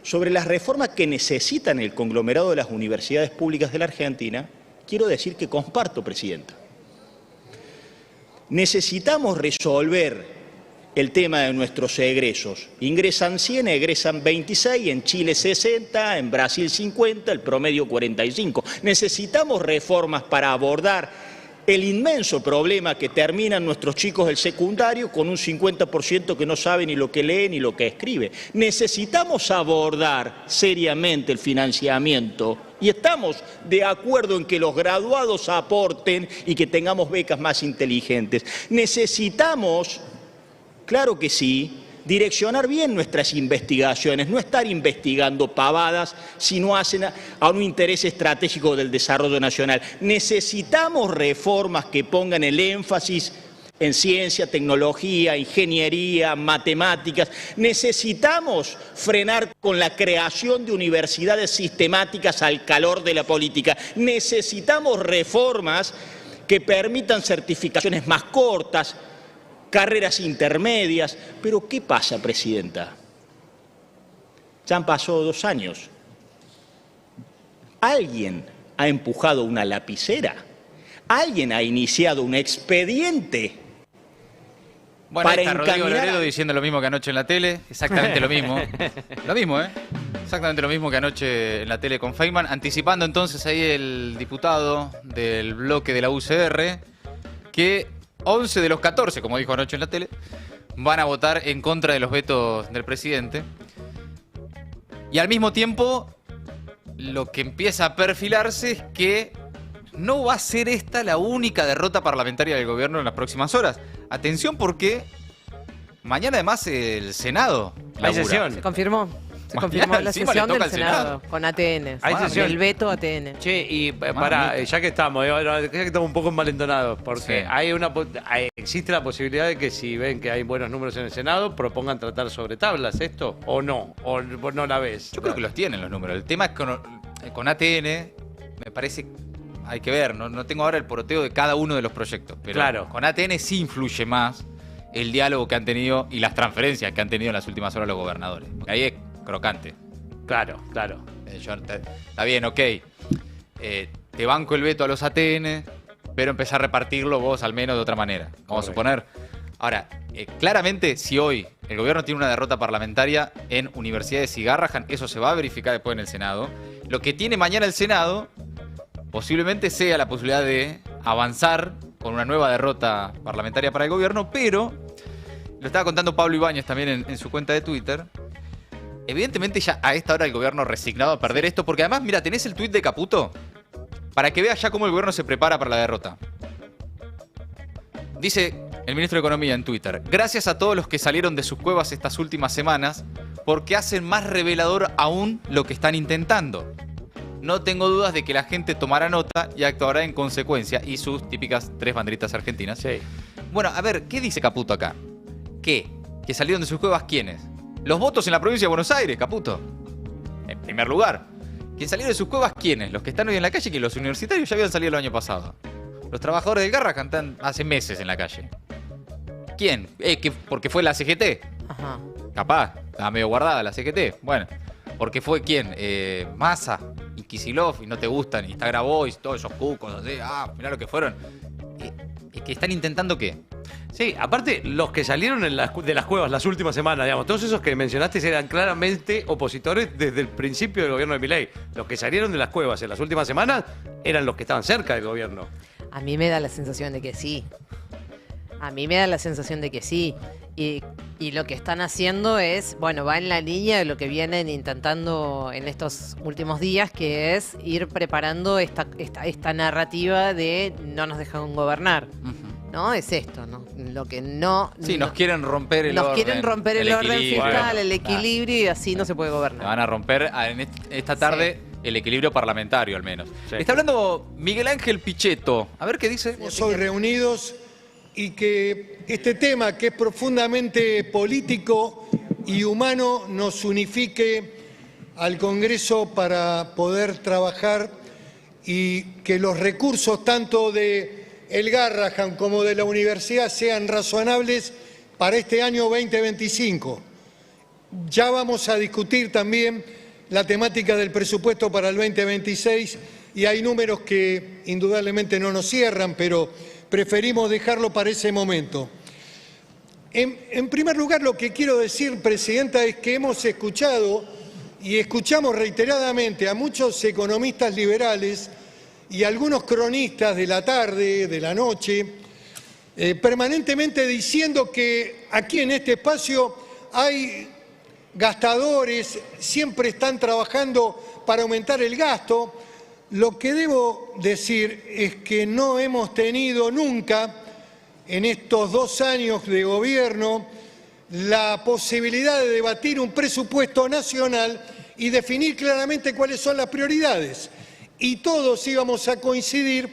sobre las reformas que necesitan el conglomerado de las universidades públicas de la Argentina, quiero decir que comparto, Presidenta. Necesitamos resolver el tema de nuestros egresos. Ingresan 100, egresan 26, en Chile 60, en Brasil 50, el promedio 45. Necesitamos reformas para abordar el inmenso problema que terminan nuestros chicos del secundario con un 50% que no sabe ni lo que lee ni lo que escribe. Necesitamos abordar seriamente el financiamiento y estamos de acuerdo en que los graduados aporten y que tengamos becas más inteligentes. Necesitamos, claro que sí, direccionar bien nuestras investigaciones, no estar investigando pavadas si no hacen a un interés estratégico del desarrollo nacional. Necesitamos reformas que pongan el énfasis en ciencia, tecnología, ingeniería, matemáticas. Necesitamos frenar con la creación de universidades sistemáticas al calor de la política. Necesitamos reformas que permitan certificaciones más cortas, carreras intermedias. Pero ¿qué pasa, Presidenta? Ya han pasado 2 años. ¿Alguien ha empujado una lapicera? ¿Alguien ha iniciado un expediente? Bueno, para ahí está Rodrigo encaminar Loredo diciendo lo mismo que anoche en la tele, exactamente lo mismo. Lo mismo, ¿eh? Exactamente lo mismo que anoche en la tele con Feynman, anticipando entonces ahí el diputado del bloque de la UCR, que 11 de los 14, como dijo anoche en la tele, van a votar en contra de los vetos del presidente. Y al mismo tiempo, lo que empieza a perfilarse es que no va a ser esta la única derrota parlamentaria del gobierno en las próximas horas. Atención porque mañana además el Senado Hay sesión. Se confirmó. Se Mañana confirmó la encima sesión le toca del al Senado, Senado. con ATN. Hay sesión. El veto ATN. Che, y pará, ya que estamos, ya que estamos un poco envalentonados, porque Sí. existe la posibilidad de que si ven que hay buenos números en el Senado, propongan tratar sobre tablas esto, o no, o vos no la ves. Yo creo que los tienen los números. El tema es que con ATN, me parece, hay que ver, no tengo ahora el poroteo de cada uno de los proyectos, pero Claro. con ATN sí influye más el diálogo que han tenido y las transferencias que han tenido en las últimas horas los gobernadores. Porque ahí es crocante. Claro, claro. Está bien, ok. Te banco el veto a los ATN, pero empezar a repartirlo vos al menos de otra manera. Vamos a suponer. Ahora, claramente, si hoy el gobierno tiene una derrota parlamentaria en universidades y Garrahan, eso se va a verificar después en el Senado. Lo que tiene mañana el Senado posiblemente sea la posibilidad de avanzar con una nueva derrota parlamentaria para el gobierno, pero, lo estaba contando Pablo Ibáñez también en su cuenta de Twitter, evidentemente ya a esta hora el gobierno resignado a perder esto, porque además, mira, tenés el tuit de Caputo para que veas ya cómo el gobierno se prepara para la derrota. Dice el ministro de Economía en Twitter: gracias a todos los que salieron de sus cuevas estas últimas semanas, porque hacen más revelador aún lo que están intentando. No tengo dudas de que la gente tomará nota y actuará en consecuencia. Y sus típicas 3 banderitas argentinas. Sí. Bueno, a ver, ¿qué dice Caputo acá? ¿Qué? ¿Que salieron de sus cuevas quiénes? Los votos en la provincia de Buenos Aires, Caputo. En primer lugar. ¿Que salieron de sus cuevas quiénes? Los que están hoy en la calle, que los universitarios ya habían salido el año pasado. Los trabajadores del Garrahan están hace meses en la calle. ¿Quién? ¿Porque fue la CGT? Ajá. Capaz, estaba medio guardada la CGT. Bueno, ¿porque fue quién? Massa y Kicillof, y no te gustan, y está Grabois, todos esos cucos, así, mirá lo que fueron. ¿Que están intentando qué? Sí, aparte, los que salieron de las cuevas las últimas semanas, digamos, todos esos que mencionaste eran claramente opositores desde el principio del gobierno de Milei. Los que salieron de las cuevas en las últimas semanas eran los que estaban cerca del gobierno. A mí me da la sensación de que sí. A mí me da la sensación de que sí. Y lo que están haciendo es, bueno, va en la línea de lo que vienen intentando en estos últimos días, que es ir preparando esta narrativa de no nos dejan gobernar. ¿No? Es esto, ¿no? Lo que no... Sí, nos quieren romper el orden. Nos quieren romper el orden fiscal, el equilibrio, y así no se puede gobernar. Van a romper en esta tarde el equilibrio parlamentario, al menos. Sí. Está hablando Miguel Ángel Pichetto. A ver qué dice. Hoy reunidos y que este tema, que es profundamente político y humano, nos unifique al Congreso para poder trabajar y que los recursos tanto de el Garrahan como de la universidad sean razonables para este año 2025. Ya vamos a discutir también la temática del presupuesto para el 2026 y hay números que indudablemente no nos cierran, pero preferimos dejarlo para ese momento. En primer lugar, lo que quiero decir, Presidenta, es que hemos escuchado y escuchamos reiteradamente a muchos economistas liberales y algunos cronistas de la tarde, de la noche, permanentemente diciendo que aquí en este espacio hay gastadores, siempre están trabajando para aumentar el gasto. Lo que debo decir es que no hemos tenido nunca, en estos 2 años de gobierno, la posibilidad de debatir un presupuesto nacional y definir claramente cuáles son las prioridades. Y todos íbamos a coincidir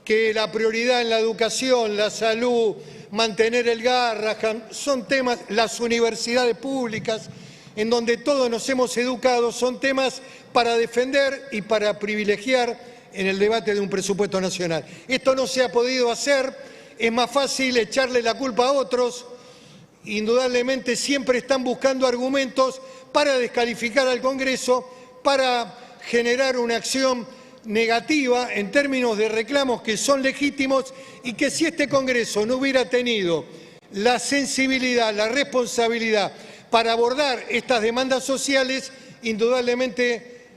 que la prioridad en la educación, la salud, mantener el Garrahan, son temas, las universidades públicas, en donde todos nos hemos educado, son temas para defender y para privilegiar en el debate de un presupuesto nacional. Esto no se ha podido hacer, es más fácil echarle la culpa a otros, indudablemente siempre están buscando argumentos para descalificar al Congreso, para generar una acción negativa en términos de reclamos que son legítimos y que si este Congreso no hubiera tenido la sensibilidad, la responsabilidad para abordar estas demandas sociales, indudablemente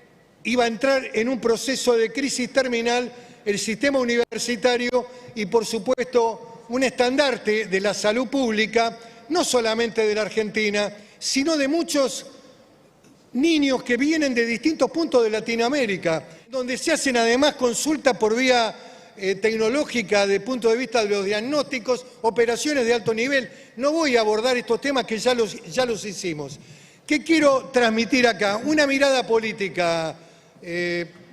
iba a entrar en un proceso de crisis terminal el sistema universitario y, por supuesto, un estandarte de la salud pública, no solamente de la Argentina, sino de muchos niños que vienen de distintos puntos de Latinoamérica, donde se hacen además consultas por vía tecnológica desde el punto de vista de los diagnósticos, operaciones de alto nivel. No voy a abordar estos temas que ya los hicimos. ¿Qué quiero transmitir acá? Una mirada política,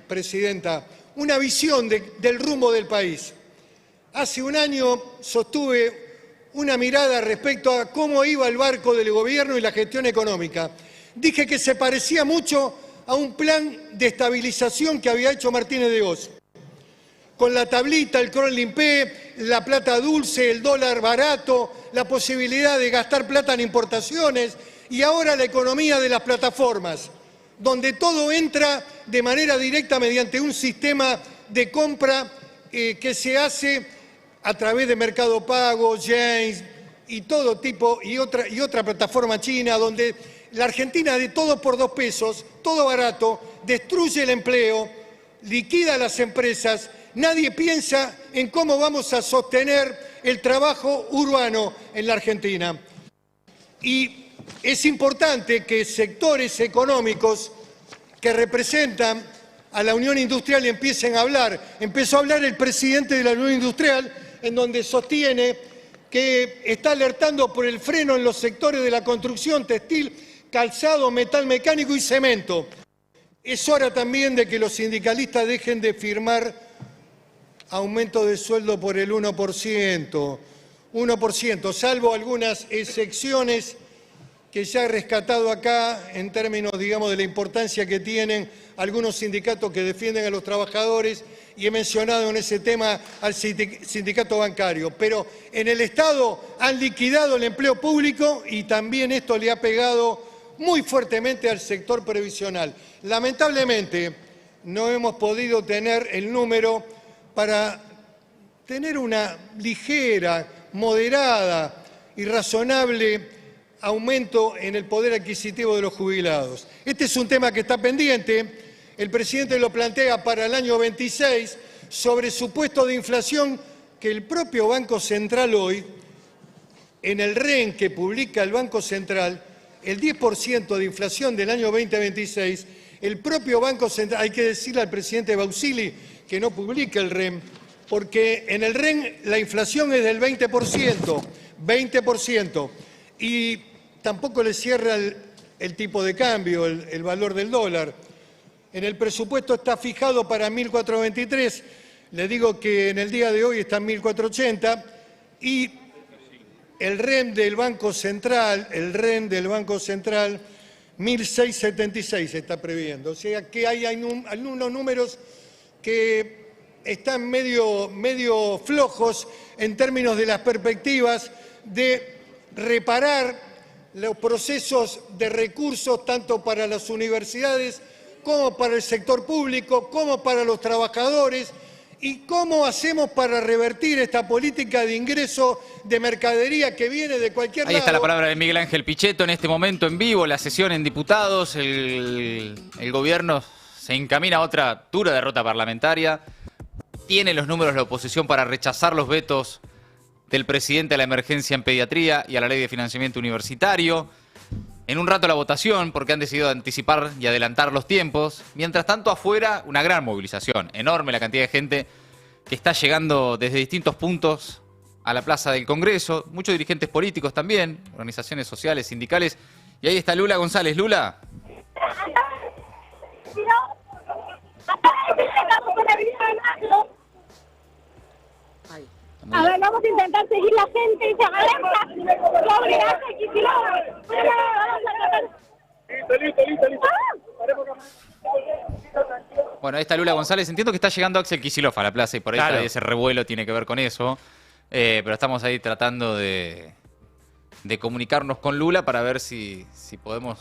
Presidenta, una visión del rumbo del país. Hace un año sostuve una mirada respecto a cómo iba el barco del gobierno y la gestión económica. Dije que se parecía mucho a un plan de estabilización que había hecho Martínez de Hoz. Con la tablita, el Cron-Limpé, la plata dulce, el dólar barato, la posibilidad de gastar plata en importaciones y ahora la economía de las plataformas, donde todo entra de manera directa mediante un sistema de compra que se hace a través de Mercado Pago, James y todo tipo, y otra plataforma china, donde la Argentina de todo por 2 pesos, todo barato, destruye el empleo, liquida las empresas. Nadie piensa en cómo vamos a sostener el trabajo urbano en la Argentina. Y es importante que sectores económicos que representan a la Unión Industrial empiecen a hablar. Empezó a hablar el presidente de la Unión Industrial, en donde sostiene que está alertando por el freno en los sectores de la construcción, textil, calzado, metal mecánico y cemento. Es hora también de que los sindicalistas dejen de firmar aumento de sueldo por el 1%, salvo algunas excepciones que ya he rescatado acá en términos, digamos, de la importancia que tienen algunos sindicatos que defienden a los trabajadores, y he mencionado en ese tema al sindicato bancario. Pero en el Estado han liquidado el empleo público y también esto le ha pegado muy fuertemente al sector previsional. Lamentablemente no hemos podido tener el número para tener una ligera, moderada y razonable aumento en el poder adquisitivo de los jubilados. Este es un tema que está pendiente. El presidente lo plantea para el año 26 sobre supuesto de inflación que el propio Banco Central hoy, en el REN que publica el Banco Central, el 10% de inflación del año 2026, el propio Banco Central, hay que decirle al presidente Bausili que no publique el REN, porque en el REN la inflación es del 20%, y tampoco le cierra el tipo de cambio, el valor del dólar. En el presupuesto está fijado para 1.423, le digo que en el día de hoy está en 1.480, y el REN del Banco Central, 1.676 está previendo. O sea que hay algunos números que están medio flojos en términos de las perspectivas de reparar los procesos de recursos tanto para las universidades como para el sector público, como para los trabajadores, y cómo hacemos para revertir esta política de ingreso de mercadería que viene de cualquier lado. Ahí está la palabra de Miguel Ángel Pichetto en este momento en vivo, la sesión en diputados, el gobierno se encamina a otra dura derrota parlamentaria, tiene los números de la oposición para rechazar los vetos del presidente a la emergencia en pediatría y a la ley de financiamiento universitario. En un rato la votación, porque han decidido anticipar y adelantar los tiempos. Mientras tanto, afuera, una gran movilización. Enorme la cantidad de gente que está llegando desde distintos puntos a la Plaza del Congreso. Muchos dirigentes políticos también, organizaciones sociales, sindicales. Y ahí está Lula González. Lula. A ver, vamos a intentar seguir la gente y se agarra sobre Axel Kicillof. Listo. Bueno, ahí está Lula González. Entiendo que está llegando Axel Kicillof a la plaza y por ahí Claro. ese revuelo tiene que ver con eso. Pero estamos ahí tratando de comunicarnos con Lula para ver si podemos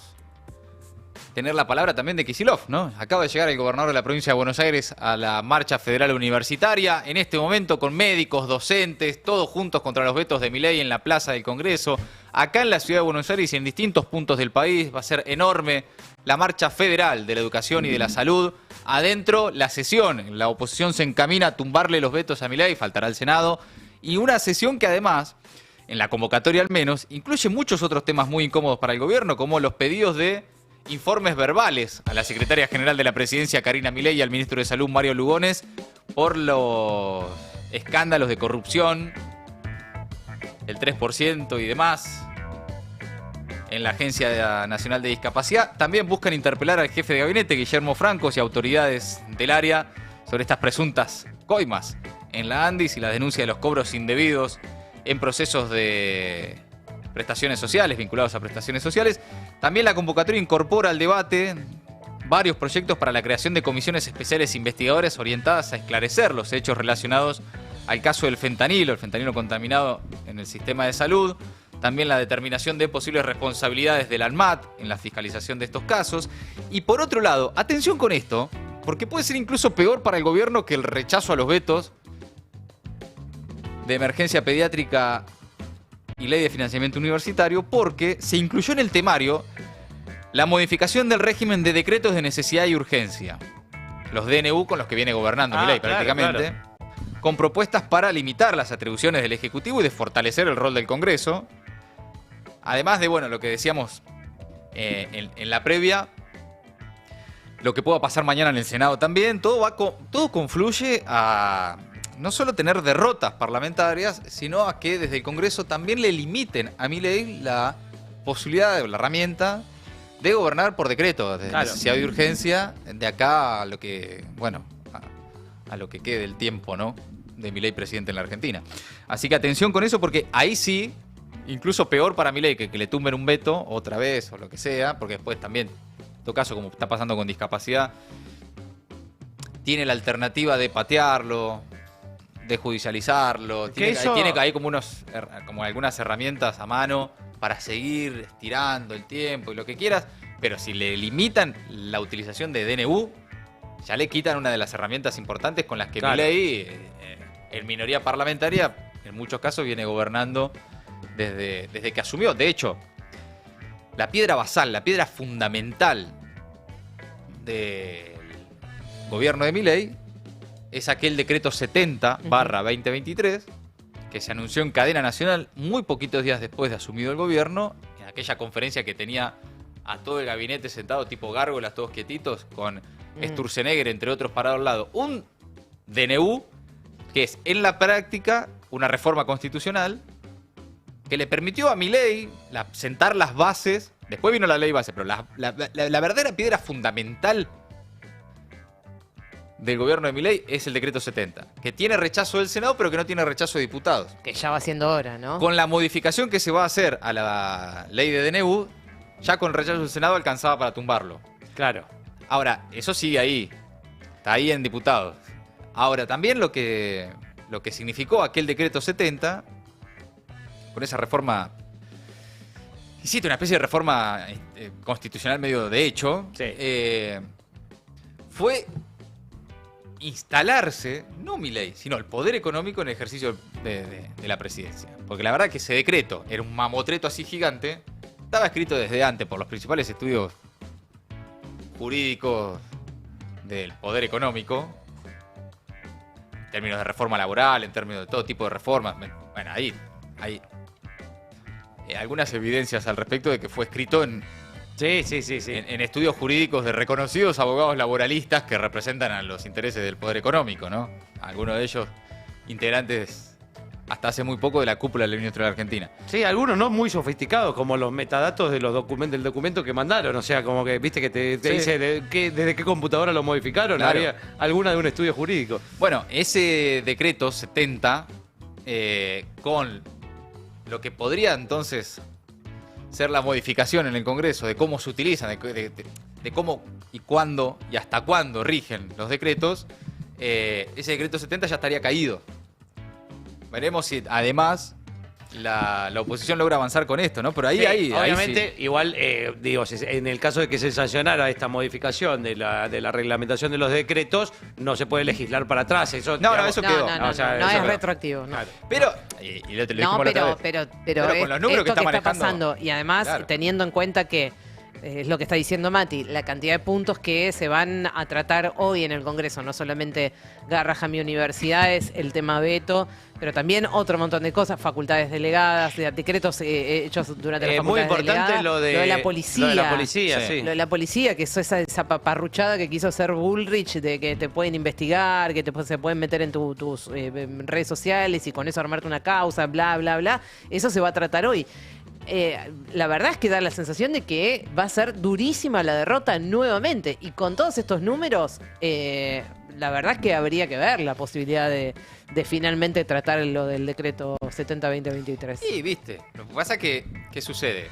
tener la palabra también de Kicillof, ¿no? Acaba de llegar el gobernador de la provincia de Buenos Aires a la marcha federal universitaria, en este momento con médicos, docentes, todos juntos contra los vetos de Milei en la Plaza del Congreso. Acá en la ciudad de Buenos Aires y en distintos puntos del país va a ser enorme la marcha federal de la educación y de la salud. Adentro, la sesión, la oposición se encamina a tumbarle los vetos a Milei, faltará el Senado. Y una sesión que además, en la convocatoria al menos, incluye muchos otros temas muy incómodos para el gobierno, como los pedidos de informes verbales a la secretaria general de la presidencia, Karina Milei, y al ministro de Salud, Mario Lugones, por los escándalos de corrupción, el 3% y demás, en la Agencia Nacional de Discapacidad. También buscan interpelar al jefe de gabinete, Guillermo Francos, y autoridades del área sobre estas presuntas coimas en la ANDIS y la denuncia de los cobros indebidos en procesos de prestaciones sociales, vinculados a prestaciones sociales. También la convocatoria incorpora al debate varios proyectos para la creación de comisiones especiales investigadoras orientadas a esclarecer los hechos relacionados al caso del fentanilo, el fentanilo contaminado en el sistema de salud. También la determinación de posibles responsabilidades del ANMAT en la fiscalización de estos casos. Y por otro lado, atención con esto, porque puede ser incluso peor para el gobierno que el rechazo a los vetos de emergencia pediátrica y ley de financiamiento universitario, porque se incluyó en el temario la modificación del régimen de decretos de necesidad y urgencia, los DNU con los que viene gobernando Milei prácticamente, con propuestas para limitar las atribuciones del Ejecutivo y de fortalecer el rol del Congreso. Además de, bueno, lo que decíamos en la previa, lo que pueda pasar mañana en el Senado también, todo confluye a no solo tener derrotas parlamentarias, sino a que desde el Congreso también le limiten a Milei la posibilidad, la herramienta de gobernar por decreto, de necesidad de urgencia, de acá a lo que, bueno, a lo que quede el tiempo, ¿no?, de Milei presidente en la Argentina. Así que atención con eso, porque ahí sí, incluso peor para Milei que le tumben un veto otra vez o lo que sea, porque después también, en todo caso, como está pasando con discapacidad, tiene la alternativa de patearlo, de judicializarlo, tiene ahí como algunas herramientas a mano para seguir estirando el tiempo y lo que quieras, pero si le limitan la utilización de DNU, ya le quitan una de las herramientas importantes con las que Milei, en minoría parlamentaria, en muchos casos viene gobernando desde que asumió. De hecho, la piedra basal, la piedra fundamental del gobierno de Milei es aquel decreto 70/2023 que se anunció en cadena nacional muy poquitos días después de asumido el gobierno, en aquella conferencia que tenía a todo el gabinete sentado tipo gárgolas, todos quietitos, con Sturzenegger, entre otros, parados al lado. Un DNU que es, en la práctica, una reforma constitucional que le permitió a Milei sentar las bases. Después vino la ley base, pero la verdadera piedra fundamental del gobierno de Milei es el decreto 70, que tiene rechazo del Senado, pero que no tiene rechazo de diputados. Que ya va siendo hora, ¿no? Con la modificación que se va a hacer a la ley de DNU, ya con rechazo del Senado alcanzaba para tumbarlo. Claro. Ahora, eso sigue ahí. Está ahí en diputados. Ahora, también lo que significó aquel decreto 70, con esa reforma, hiciste una especie de reforma constitucional medio de hecho, fue instalarse, no Milei, sino el poder económico en el ejercicio de la presidencia. Porque la verdad que ese decreto era un mamotreto así gigante, estaba escrito desde antes por los principales estudios jurídicos del poder económico, en términos de reforma laboral, en términos de todo tipo de reformas. Bueno, ahí hay algunas evidencias al respecto de que fue escrito en estudios jurídicos de reconocidos abogados laboralistas que representan a los intereses del poder económico, ¿no? Algunos de ellos integrantes hasta hace muy poco de la cúpula de la Unión Industrial Argentina. Sí, algunos no muy sofisticados, como los metadatos de los del documento que mandaron. O sea, como que viste que te dice desde qué computadora lo modificaron. Claro. Había alguna de un estudio jurídico. Bueno, ese decreto 70, con lo que podría entonces ser la modificación en el Congreso de cómo se utilizan, de cómo y cuándo y hasta cuándo rigen los decretos, ese decreto 70 ya estaría caído. Veremos si además la oposición logra avanzar con esto, ¿no? Pero obviamente, sí. igual, digo, en el caso de que se sancionara esta modificación de la reglamentación de los decretos, no se puede legislar para atrás. Eso, eso quedó. No es retroactivo. No. Claro. Pero, pero con los números que está manejando. pasando, y además teniendo en cuenta que es lo que está diciendo Mati, la cantidad de puntos que se van a tratar hoy en el Congreso, no solamente Garrahan y universidades, el tema veto, pero también otro montón de cosas, facultades delegadas, decretos hechos durante las muy facultades importante delegadas, lo de la policía. Lo de la policía, sí. Lo de la policía, que es esa paparruchada que quiso hacer Bullrich, de que te pueden investigar, que se pueden meter en tus redes sociales y con eso armarte una causa, bla, bla, bla. Eso se va a tratar hoy. La verdad es que da la sensación de que va a ser durísima la derrota nuevamente. Y con todos estos números, la verdad es que habría que ver la posibilidad de finalmente tratar lo del decreto 70-2023. Sí, viste. Lo que pasa es que, ¿qué sucede?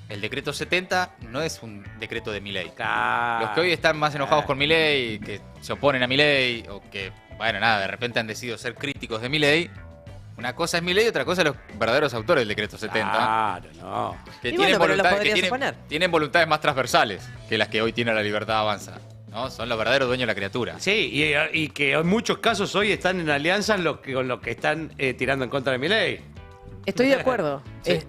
El decreto 70 no es un decreto de Milei. Los que hoy están más enojados con Milei, que se oponen a Milei, o que, bueno, nada, de repente han decidido ser críticos de Milei. Una cosa es Milei y otra cosa los verdaderos autores del decreto 70. Claro, no. Que, Y tienen, bueno, pero lo voluntades, que podrías oponer. tienen voluntades más transversales que las que hoy tiene la Libertad Avanza. ¿No? Son los verdaderos dueños de la criatura. Sí, y que en muchos casos hoy están en alianza con los que están tirando en contra de Milei. Estoy de acuerdo. Sí.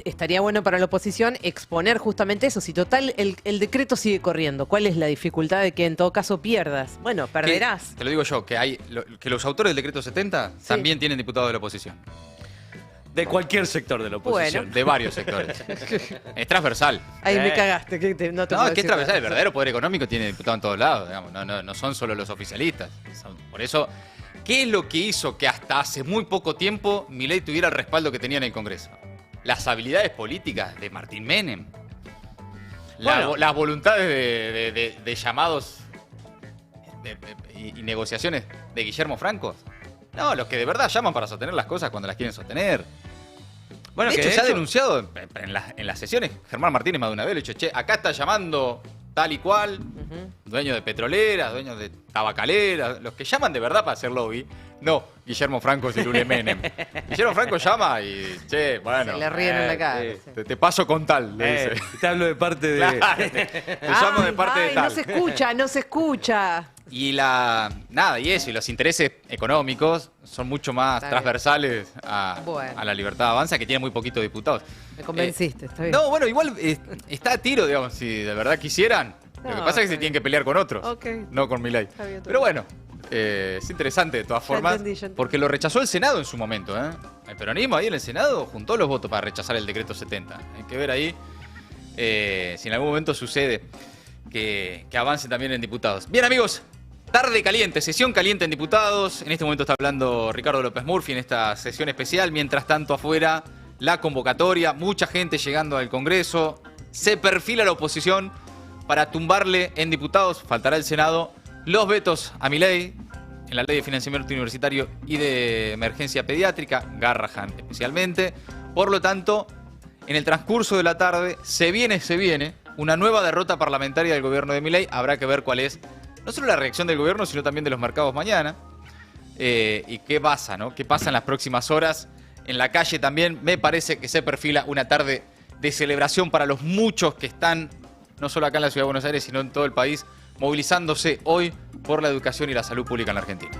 Estaría bueno para la oposición exponer justamente eso. Si total el decreto sigue corriendo, ¿cuál es la dificultad de que en todo caso pierdas? Bueno, perderás. Te lo digo yo, que los autores del decreto 70 también tienen diputados de la oposición. De cualquier sector de la oposición. Bueno. De varios sectores. Es transversal. Ahí me cagaste. No, te puedo Es que decir es transversal. nada. El verdadero poder económico tiene diputados en todos lados. Digamos. No son solo los oficialistas. Por eso, ¿qué es lo que hizo que hasta hace muy poco tiempo Milei tuviera el respaldo que tenía en el Congreso? Las habilidades políticas de Martín Menem. Las voluntades de llamados y negociaciones de Guillermo Franco. No, los que de verdad llaman para sostener las cosas cuando las quieren sostener. Bueno, de que hecho, de se ha hecho- denunciado en las sesiones, Germán Martínez más de una vez le ha dicho, che, acá está llamando tal y cual, dueños de petroleras, dueños de tabacaleras, los que llaman de verdad para hacer lobby, no Guillermo Franco y Lule Menem. Guillermo Franco llama y, che, bueno. Se le ríen en la cara. sí. Te paso con tal, le dice. Te hablo de parte de... Claro, te llamo de parte de tal. No se escucha, no se escucha. Y y los intereses económicos son mucho más Está bien. transversales a Bueno. la Libertad Avanza, que tiene muy poquitos diputados. Me convenciste, está bien. No, bueno, igual está a tiro, digamos, si de verdad quisieran. Lo que No, pasa es que está se tienen que pelear con otros, Ok. no con Milei. Está bien, Pero bueno, es interesante de todas formas, entendí, ya entendí. porque lo rechazó el Senado en su momento. El peronismo ahí en el Senado juntó los votos para rechazar el decreto 70. Hay que ver ahí si en algún momento sucede que avance también en diputados. Bien, amigos. Tarde caliente, sesión caliente en diputados. En este momento está hablando Ricardo López Murphy en esta sesión especial. Mientras tanto, afuera, la convocatoria, mucha gente llegando al Congreso. Se perfila la oposición para tumbarle en diputados, faltará el Senado, los vetos a Milei en la ley de financiamiento universitario y de emergencia pediátrica, Garrahan especialmente. Por lo tanto, en el transcurso de la tarde se viene una nueva derrota parlamentaria del gobierno de Milei. Habrá que ver cuál es no solo la reacción del gobierno, sino también de los mercados mañana. Y qué pasa, ¿no? ¿Qué pasa en las próximas horas? En la calle también me parece que se perfila una tarde de celebración para los muchos que están, no solo acá en la Ciudad de Buenos Aires, sino en todo el país, movilizándose hoy por la educación y la salud pública en la Argentina.